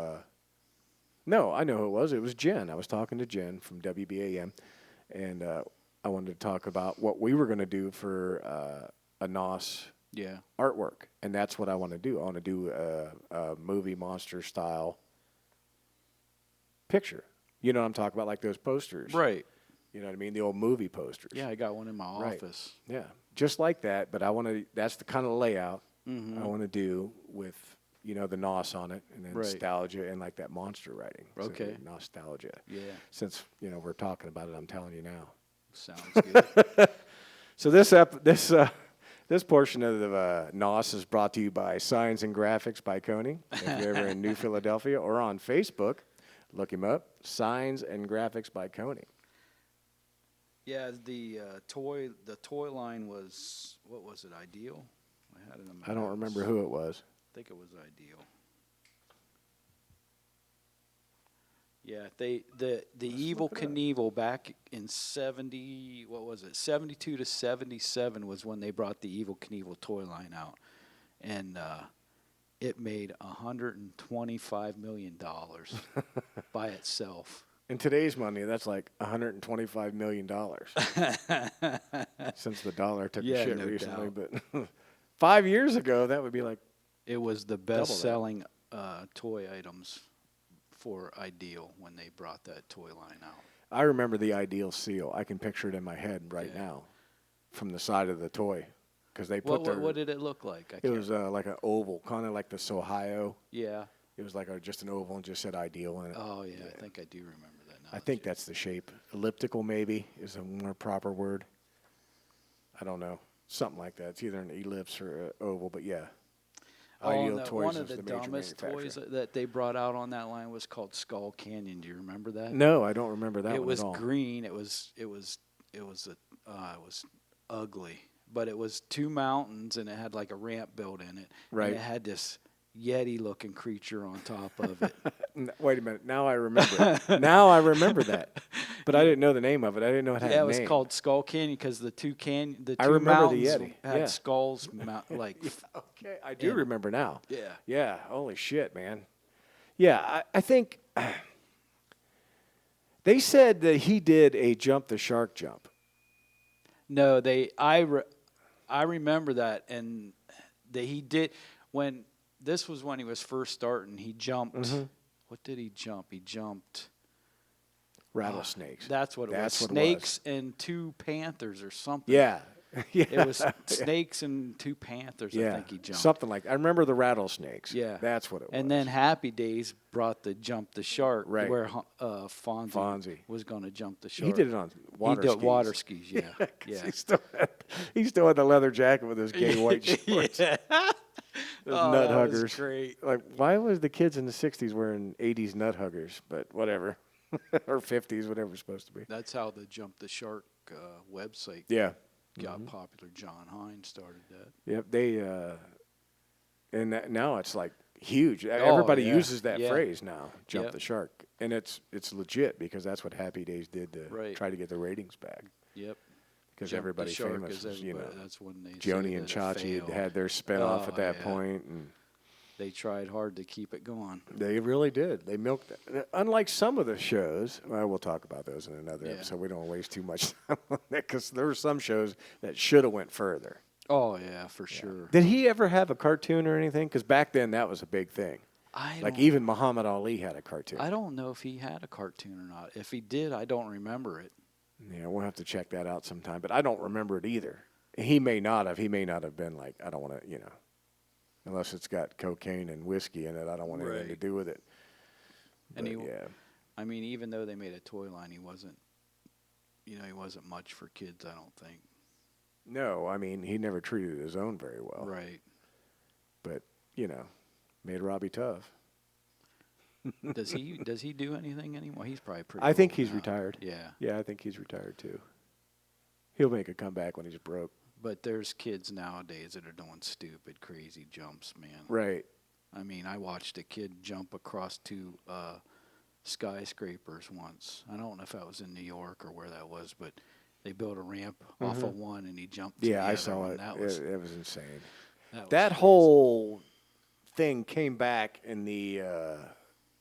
No, I know who it was. It was Jen. I was talking to Jen from WBAM, and I wanted to talk about what we were going to do for a NOS Yeah. artwork, and that's what I want to do. I want to do a movie monster style picture. You know what I'm talking about, like those posters. Right. You know what I mean? The old movie posters. Yeah, I got one in my Right. office. Yeah, just like that. But I want to. That's the kind of layout Mm-hmm. I want to do with the NOS on it, and then Right. nostalgia and like that monster writing. So Okay. nostalgia. Yeah. Since we're talking about it, I'm telling you now. Sounds good. So this portion of the NOS is brought to you by Signs and Graphics by Coney. If you're ever in New Philadelphia or on Facebook, look him up. Signs and Graphics by Coney. Yeah, the toy line was, what was it, Ideal? I had it in my I don't notes. remember who it was. I think it was Ideal. Yeah, the Evel Knievel back in 72 to 77 was when they brought the Evel Knievel toy line out, and it made $125 million by itself. In today's money, that's like $125 million since the dollar took Yeah, a shit no recently. doubt. But 5 years ago, that would be like It was the best-selling toy items for Ideal when they brought that toy line out. I remember the Ideal seal. I can picture it in my head right Yeah. now from the side of the toy because they put What did it look like? It was like an oval, kind of like this Ohio. Yeah. It was like just an oval and just said Ideal in it. Oh, yeah, I think I do remember that now. I think that's the shape. Elliptical maybe is a more proper word. I don't know. Something like that. It's either an ellipse or an oval, but yeah. Ideal Toys one of is the major dumbest toys manufacturer. that they brought out on that line was called Skull Canyon. Do you remember that? No, I don't remember that It one was at all. green. It was ugly, but it was two mountains and it had like a ramp built in it. Right. And it had this Yeti-looking creature on top of it. Wait a minute. Now I remember it. Now I remember that. But I didn't know the name of it. I didn't know it had a Yeah, name. it was called Skull Canyon because the two I remember the mountains Yeti. had Yeah. skulls, like Okay, I do And- remember now. yeah. Yeah, holy shit, man. Yeah, I think they said that he did a jump the shark jump. No, I remember that, and he did when this was when he was first starting. He jumped. Mm-hmm. What did he jump? He jumped Rattlesnakes. That's what it That's was. what it was. Snakes and two panthers or something. Yeah. Yeah. It was snakes and two panthers. Yeah. I think he jumped. Something like I remember the rattlesnakes. Yeah. That's what it was. And then Happy Days brought the jump the shark, Right. where Fonzie, Fonzie. was going to jump the shark. he did it on water He did skis. water skis. Yeah, 'Cause yeah. he still had the leather jacket with his gay white shorts. Those Oh, nut that was huggers. great. Like, why was the kids in the 60s wearing 80s nut huggers? But whatever. Or 50s, whatever it's supposed to be. That's how the Jump the Shark website Yeah. got popular. John Hines started that. Yep. They, now it's like huge. Everybody yeah. uses that Yeah. phrase now, jump Yep. the shark. And it's legit because that's what Happy Days did to Right. try to get the ratings back. Yep. Because Jump the everybody Shark famous is was, everybody- That's when they Joni say and that it Chachi failed. had their spinoff at that yeah. point, and They tried hard to keep it going. they really did. They milked it. Unlike some of the shows, well, we'll talk about those in another Yeah. episode. We don't want to waste too much time on that because there were some shows that should have went further. Oh yeah, for sure. Did he ever have a cartoon or anything? Because back then that was a big thing. Like even Muhammad Ali had a cartoon. I don't know if he had a cartoon or not. If he did, I don't remember it. Yeah, we'll have to check that out sometime. But I don't remember it either. He may not have. He may not have been like, I don't want to, unless it's got cocaine and whiskey in it. I don't want anything to Right. do with it. And But, yeah. I mean, even though they made a toy line, he wasn't much for kids, I don't think. No, I mean, he never treated his own very well. Right. But, made Robbie tough. Does he do anything anymore? He's probably pretty I think old he's now. retired. Yeah. Yeah, I think he's retired too. He'll make a comeback when he's broke. But there's kids nowadays that are doing stupid, crazy jumps, man. Right. I mean, I watched a kid jump across two skyscrapers once. I don't know if that was in New York or where that was, but they built a ramp off of one and he jumped to Yeah, the I other saw one. it. That was It was insane. that That was whole thing came back in the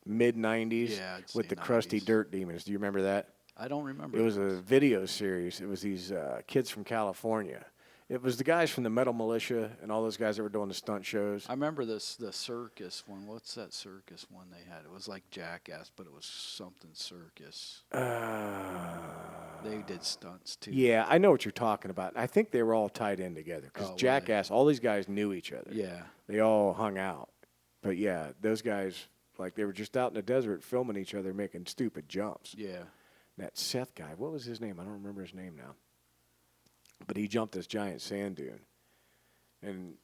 mid 90s Yeah, I'd with say the Crusty 90s. Dirt Demons. Do you remember that? I don't remember. It was a video series. It was these kids from California, It was the guys from the Metal Militia and all those guys that were doing the stunt shows. I remember the circus one. What's that circus one they had? It was like Jackass, but it was something circus. They did stunts too. Yeah, I know what you're talking about. I think they were all tied in together because Jackass, all these guys knew each other. Yeah. They all hung out. But yeah, those guys, like they were just out in the desert filming each other making stupid jumps. Yeah. That Seth guy, what was his name? I don't remember his name now. But he jumped this giant sand dune.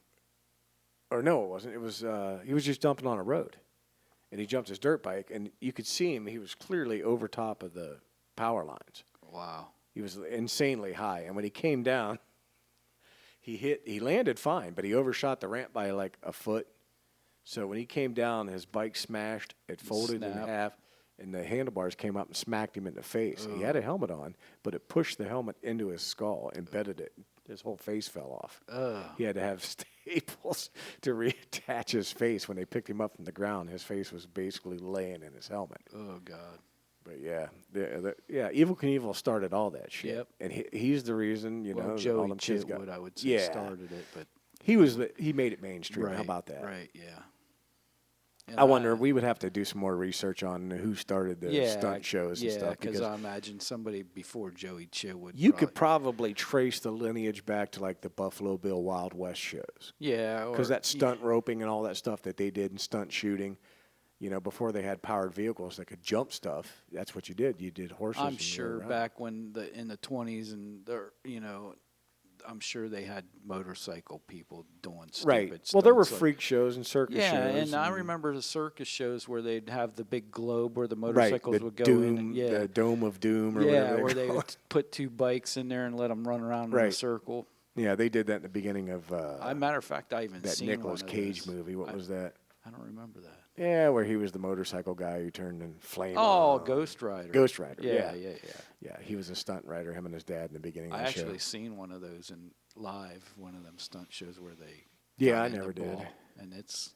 Or no, it wasn't. It was, he was just jumping on a road. And he jumped his dirt bike, and you could see him. He was clearly over top of the power lines. Wow. He was insanely high. And when he came down, he landed fine, but he overshot the ramp by like a foot. So when he came down, his bike smashed. It folded in half. And the handlebars came up and smacked him in the face. He had a helmet on, but it pushed the helmet into his skull, embedded it. His whole face fell off. He had to have staples to reattach his face. When they picked him up from the ground, his face was basically laying in his helmet. Oh, God. But yeah, Evel Knievel started all that shit. Yep. And he's the reason, all Joey them kids Chitwood, I would say, started it. But he made it mainstream. Right, How about that? Right, yeah. I wonder, we would have to do some more research on who started the stunt shows and stuff. Because I imagine somebody before Joey Chitwood. You could probably trace the lineage back to like the Buffalo Bill Wild West shows. Yeah. Because that stunt roping and all that stuff that they did in stunt shooting, before they had powered vehicles that could jump stuff, that's what you did. You did horses. I'm sure back when in the 20s and I'm sure they had motorcycle people doing stupid stuff. Well, there were freak shows and circus shows. Yeah, and I remember the circus shows where they'd have the big globe where the motorcycles would go in. Yeah, the Dome of Doom or whatever. Yeah, where they would put two bikes in there and let them run around in a circle. Yeah, they did that in the beginning of matter of fact, I even that seen Nicolas one Cage movie. What was that? I don't remember that. Yeah, where he was the motorcycle guy who turned in flame. Oh, Ghost Rider. Ghost Rider. Yeah. Yeah, he was a stunt rider. Him and his dad in the beginning of the show. I actually seen one of those in live, one of them stunt shows where they. Yeah, I never did. And it's,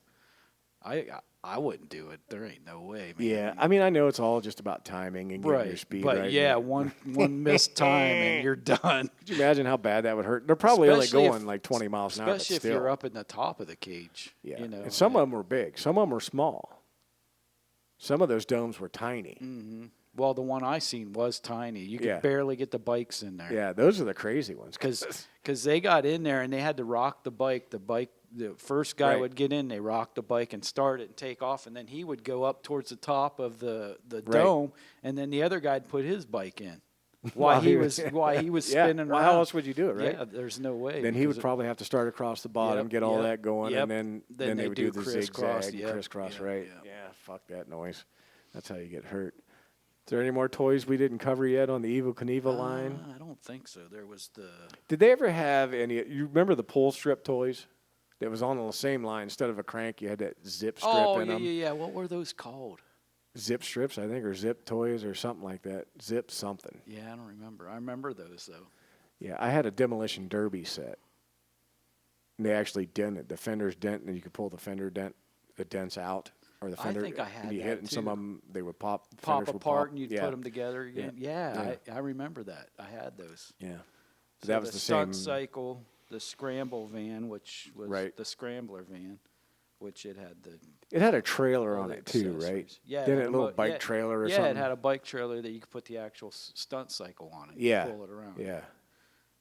I wouldn't do it. There ain't no way. Man. Yeah, I mean, I know it's all just about timing and getting your speed right. But yeah, one missed time and you're done. Could you imagine how bad that would hurt? They're probably only going like 20 miles an hour. Especially if you're up in the top of the cage. Yeah, and some of them were big. Some of them were small. Some of those domes were tiny. Mm-hmm. Well, the one I seen was tiny. You could barely get the bikes in there. Yeah, those are the crazy ones. Because they got in there and they had to rock the bike. The first guy would get in, they rock the bike and start it and take off, and then he would go up towards the top of the dome, and then the other guy'd put his bike in. While he was spinning around. How else would you do it, right? Yeah, there's no way. Then he would probably have to start across the bottom, get all that going, and then they would do the zigzag, crisscross, right? Yeah, fuck that noise. That's how you get hurt. Is there any more toys we didn't cover yet on the Evel Knievel line? I don't think so. There was the... Did they ever have any... You remember the pull strip toys? That was on the same line. Instead of a crank, you had that zip strip in them. Oh, yeah. What were those called? Zip strips, I think, or zip toys or something like that. Zip something. Yeah, I don't remember. I remember those, though. Yeah, I had a demolition derby set. And they actually dented. The fender's dent, and you could pull the fender dent, the dents out. Or the fender, I think I had and you that hit, and too. some of them, they would pop. Pop apart, and you'd put them together Yeah. again. Yeah. I remember that. I had those. Yeah. So that was the same. stunt cycle, the scramble van, which was the scrambler van, which it had the... It had a trailer on it too, right? Yeah. Didn't it a little bike trailer or something? Yeah, it had a bike trailer that you could put the actual stunt cycle on it. Yeah. Pull it around. Yeah.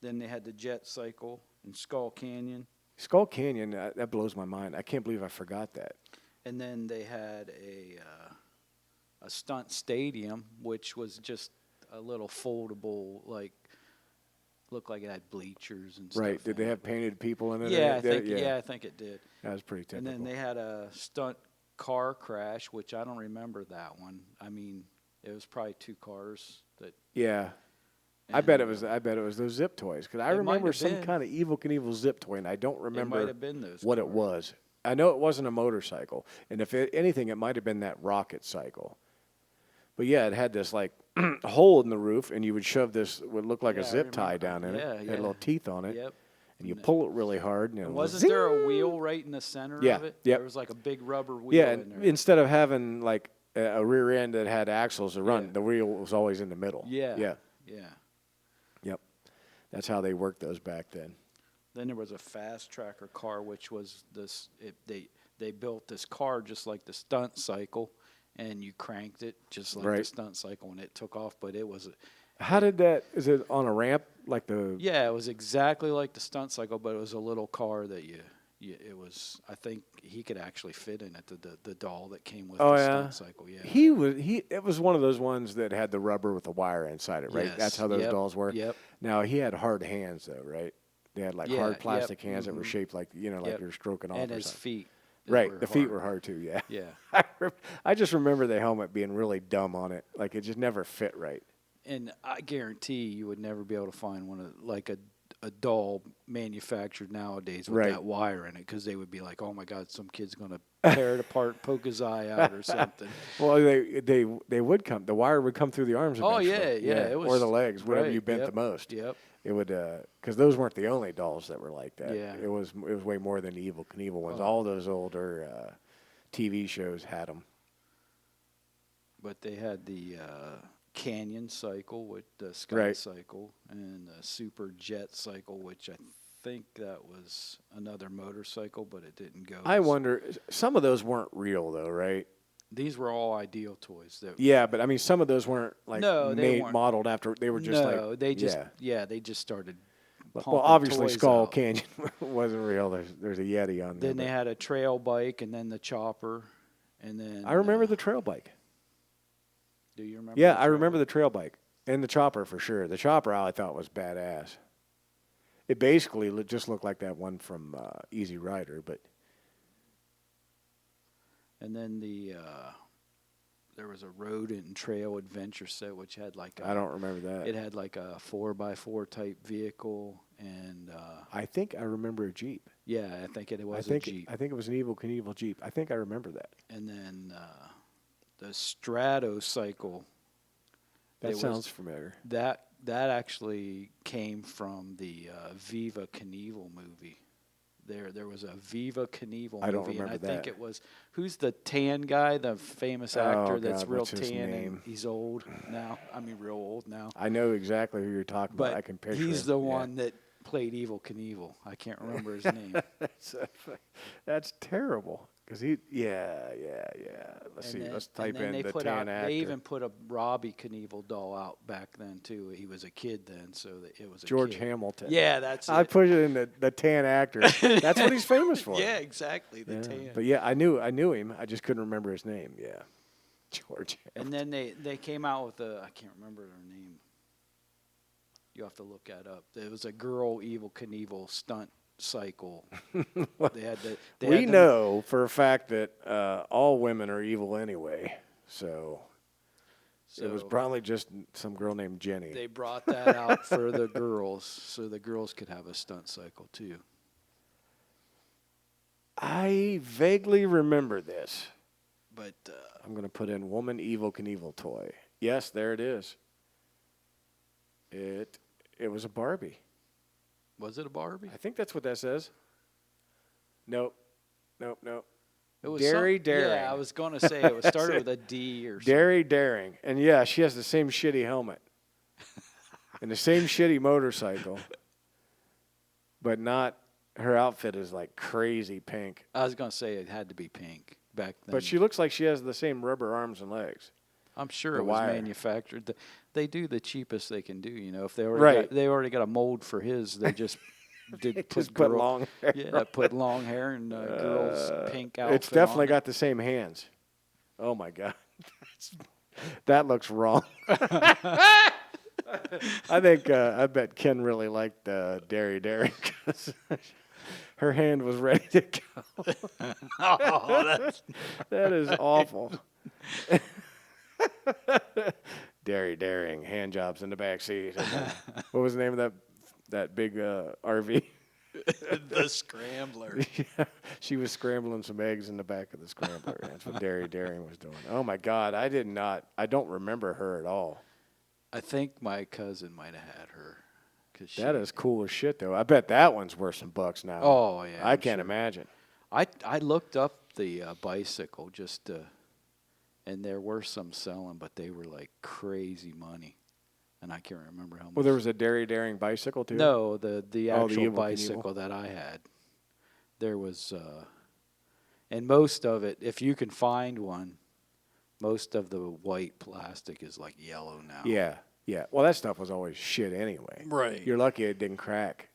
Then they had the jet cycle in Skull Canyon. Skull Canyon, that blows my mind. I can't believe I forgot that. And then they had a stunt stadium, which was just a little foldable, looked like it had bleachers and stuff. Right. Did they have painted people in it? Yeah, I think it did. That was pretty typical. And then they had a stunt car crash, which I don't remember that one. I mean, it was probably two cars that. Yeah. I bet it was those zip toys, because I remember some kind of Evel Knievel zip toy, and I don't remember what it was. I know it wasn't a motorcycle, and if anything, it might have been that rocket cycle. But yeah, it had this hole in the roof, and you would shove this would look like a zip tie down in it. It had little teeth on it. Yep. And you pull it really hard. And wasn't there a wheel right in the center of it? Yep. There was like a big rubber wheel in there. Instead of having a rear end that had axles to run, the wheel was always in the middle. Yeah. Yep. That's how they worked those back then. Then there was a fast tracker car, which was this. They built this car just like the stunt cycle, and you cranked it just like the stunt cycle, and it took off. But it was. How did that? Is it on a ramp like the? Yeah, it was exactly like the stunt cycle, but it was a little car that it was. I think he could actually fit in it. The doll that came with the stunt cycle. Yeah. It was one of those ones that had the rubber with the wire inside it, right? Yes. That's how those dolls were. Yep. Now he had hard hands though, right? They had like hard plastic hands that were shaped like like you're stroking off. And or his something. feet. Right, the feet were hard too. Yeah. Yeah. I just remember the helmet being really dumb on it. Like it just never fit right. And I guarantee you would never be able to find one of like a doll manufactured nowadays with that wire in it, because they would be like, oh my God, some kid's gonna tear it apart, poke his eye out or something. Well, they would come. The wire would come through the arms. Oh eventually. yeah. It was, or the legs, whatever you bent the most. Yep. It would, because those weren't the only dolls that were like that. Yeah. It was way more than the Evel Knievel ones. All those older TV shows had them. But they had the Canyon cycle with the Sky cycle, and the Super Jet cycle, which I think that was another motorcycle, but it didn't go. I wonder, some of those weren't real though, right? These were all Ideal toys. Yeah, but I mean, some of those weren't like they weren't. modeled after. They were just they just started. Well, obviously, Skull Canyon wasn't real. There's a Yeti on there. Then they had a trail bike, and then the chopper, and then I remember the trail bike. Do you remember? Yeah, I remember the trail bike and the chopper for sure. The chopper I thought was badass. It basically just looked like that one from Easy Rider, but. And then there was a road and trail adventure set, which had like I don't remember that. It had like a 4x4 type vehicle, and I think I remember a Jeep. Yeah, I think it was a Jeep. I think it was an Evel Knievel Jeep. I think I remember that. And then the Strato cycle. That sounds familiar. That actually came from the Viva Knievel movie. There was a Viva Knievel movie. I don't remember and that. I think it was, who's the tan guy, the famous actor that's real what's his tan name? and he's old now. I mean, real old now. I know exactly who you're talking about. I can picture he's him. the one that played Evel Knievel. I can't remember his name. That's terrible. Because let's type in the tan actor. They even put a Robbie Knievel doll out back then too. He was a kid then, so that it was George Hamilton. Yeah, that's it. I put it in the tan actor. That's what he's famous for. Yeah, exactly. The tan. But yeah, I knew him. I just couldn't remember his name. Yeah, George Hamilton. And then they came out with I can't remember her name. You have to look that up. There was a girl Evel Knievel stunt cycle. We know for a fact that all women are evil anyway. So it was probably just some girl named Jenny. They brought that out for the girls, so the girls could have a stunt cycle too. I vaguely remember this, but I'm going to put in woman Evel Knievel toy. Yes, there it is. It was a Barbie. Was it a Barbie? I think that's what that says. Nope. It was Daring. Yeah, I was going to say it started with a D or something. Daring. And yeah, she has the same shitty helmet. And the same shitty motorcycle. But not, her outfit is like crazy pink. I was going to say it had to be pink back then. But she looks like she has the same rubber arms and legs. I'm sure it was manufactured. They do the cheapest they can do. You know, if they already got a mold for his, they just put long hair. Yeah, put long hair and girls' pink outfit. It's definitely got the same hands. Oh my God, that looks wrong. I bet Ken really liked Dairy because her hand was ready to go. That is awful. Daring, hand jobs in the back seat. What was the name of that big RV? The Scrambler. Yeah, she was scrambling some eggs in the back of the Scrambler. That's what Daring was doing. Oh my God, I don't remember her at all. I think my cousin might have had her. That is cool as shit, though. I bet that one's worth some bucks now. Oh yeah, I can't imagine. I looked up the bicycle just to. And there were some selling, but they were like crazy money. and I can't remember how much. Well, there was a Daring bicycle too. No, the the actual Evel Knievel. bicycle that I had. There was, and most of it, if you can find one, most of the white plastic is like yellow now. Yeah, yeah. Well, that stuff was always shit anyway. Right. You're lucky it didn't crack,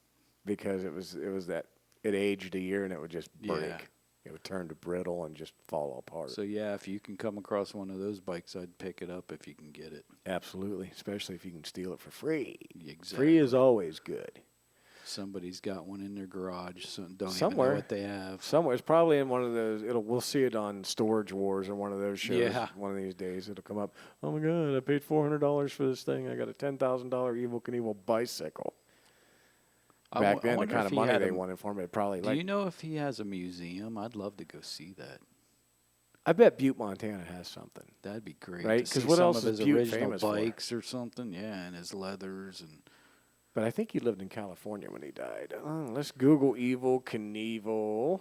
because it was that it aged a year and it would just break. Yeah. It would turn to brittle and just fall apart. So yeah, if you can come across one of those bikes, I'd pick it up if you can get it. Absolutely, especially if you can steal it for free. Exactly. Free is always good. Somebody's got one in their garage, so don't Somewhere. even know what they have. Somewhere, it's probably in one of those. We'll see it on Storage Wars or one of those shows. Yeah. One of these days, it'll come up. Oh my God! I paid $400 for this thing. I got a $10,000 Evel Knievel bicycle. Back then, the wonder kind if of he money had they a- wanted for me, probably Do like. you know if he has a museum? I'd love to go see that. I bet Butte, Montana has something. That'd be great. Right? To 'Cause see what some else of is his Butte original famous for? bikes or something. Yeah, and his leathers and. But I think he lived in California when he died. Let's Google Evel Knievel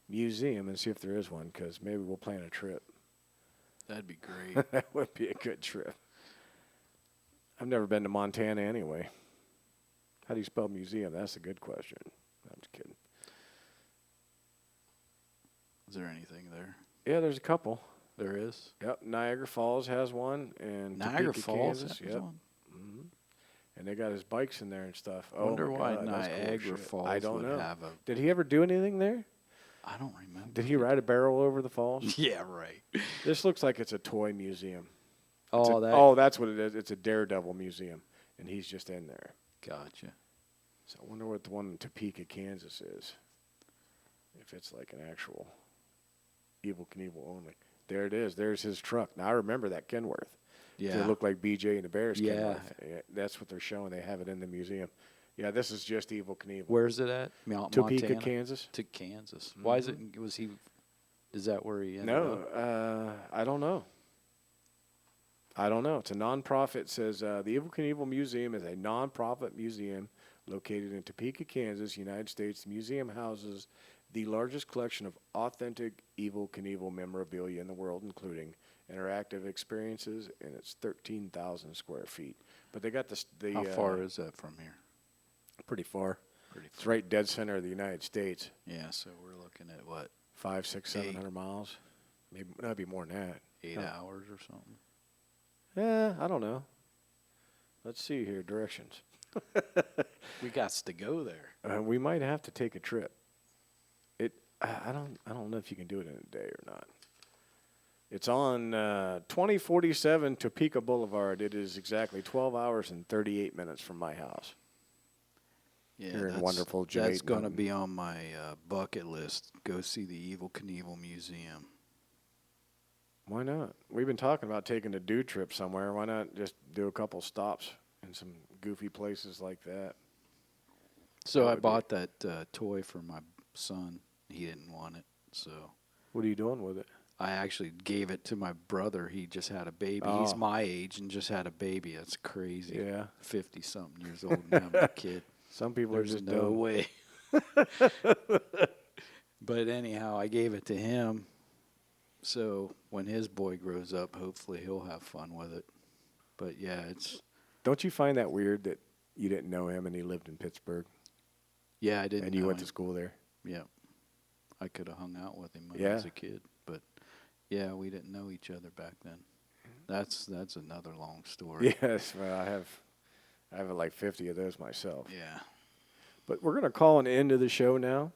Museum and see if there is one, because maybe we'll plan a trip. That'd be great. That would be a good trip. I've never been to Montana anyway. How do you spell museum? That's a good question. I'm just kidding. Is there anything there? Yeah, there's a couple. There is. Yep, Niagara Falls has one, and Niagara Topeka, Falls Kansas. has Yep. one. hmm And they got his bikes in there and stuff. Wonder oh my why God, that's cool Niagara shit. Falls I don't would know. have a. Did he ever do anything there? I don't remember. Did he ride a barrel over the falls? Yeah, right. This looks like it's a toy museum. That. That's what it is. It's a Daredevil museum, and he's just in there. Gotcha. So I wonder what the one in Topeka, Kansas is. If it's like an actual Evel Knievel only. There it is. There's his truck. Now I remember that Kenworth. Yeah. It looked like BJ and the Bears Yeah. Kenworth. Yeah, that's what they're showing. They have it in the museum. Yeah, this is just Evel Knievel. Where's it at? Topeka, Montana? Kansas. To Kansas. Why is it? Was he? Is that where he ended No, up? I don't know. I don't know. It's a nonprofit. It says the Evel Knievel Museum is a nonprofit museum located in Topeka, Kansas, United States. The museum houses the largest collection of authentic Evel Knievel memorabilia in the world, including interactive experiences, and it's 13,000 square feet. But they got the How far is that from here? pretty far. Pretty It's far. right dead center of the United States. Yeah, so we're looking at what? 500, 600, 700 miles. Maybe that'd be more than that. 8 Huh. hours or something. I don't know. Let's see here. Directions. We got to go there. We might have to take a trip. I don't know if you can do it in a day or not. It's on 2047 Topeka Boulevard. It is exactly 12 hours and 38 minutes from my house. Yeah, Here in that's- wonderful That's Jamaica going to Mountain. be on my bucket list. Go see the Evel Knievel Museum. Why not? We've been talking about taking a dude trip somewhere. Why not just do a couple stops in some goofy places like that? So That I would be- bought that toy for my son. He didn't want it, so What are you doing with it? I actually gave it to my brother. He just had a baby. Oh. He's my age and just had a baby. That's crazy. Yeah. 50-something years old and having a kid. Some people There's are just no dumb. way. But anyhow, I gave it to him. So when his boy grows up, hopefully he'll have fun with it. But yeah, Don't you find that weird that you didn't know him and he lived in Pittsburgh yeah, I didn't and you know went him. to school there? Yeah. I could have hung out with him when I Yeah. was a kid, but yeah, we didn't know each other back then. That's another long story. Yes, well, I have like 50 of those myself. Yeah. But we're going to call an end to the show now.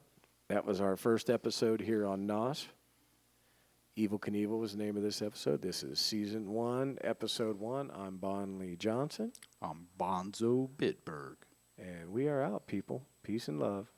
That was our first episode here on NOS. Evel Knievel was the name of this episode. This is Season 1, Episode 1. I'm Lee Johnson. I'm Bonzobitburg. And we are out, people. Peace and love.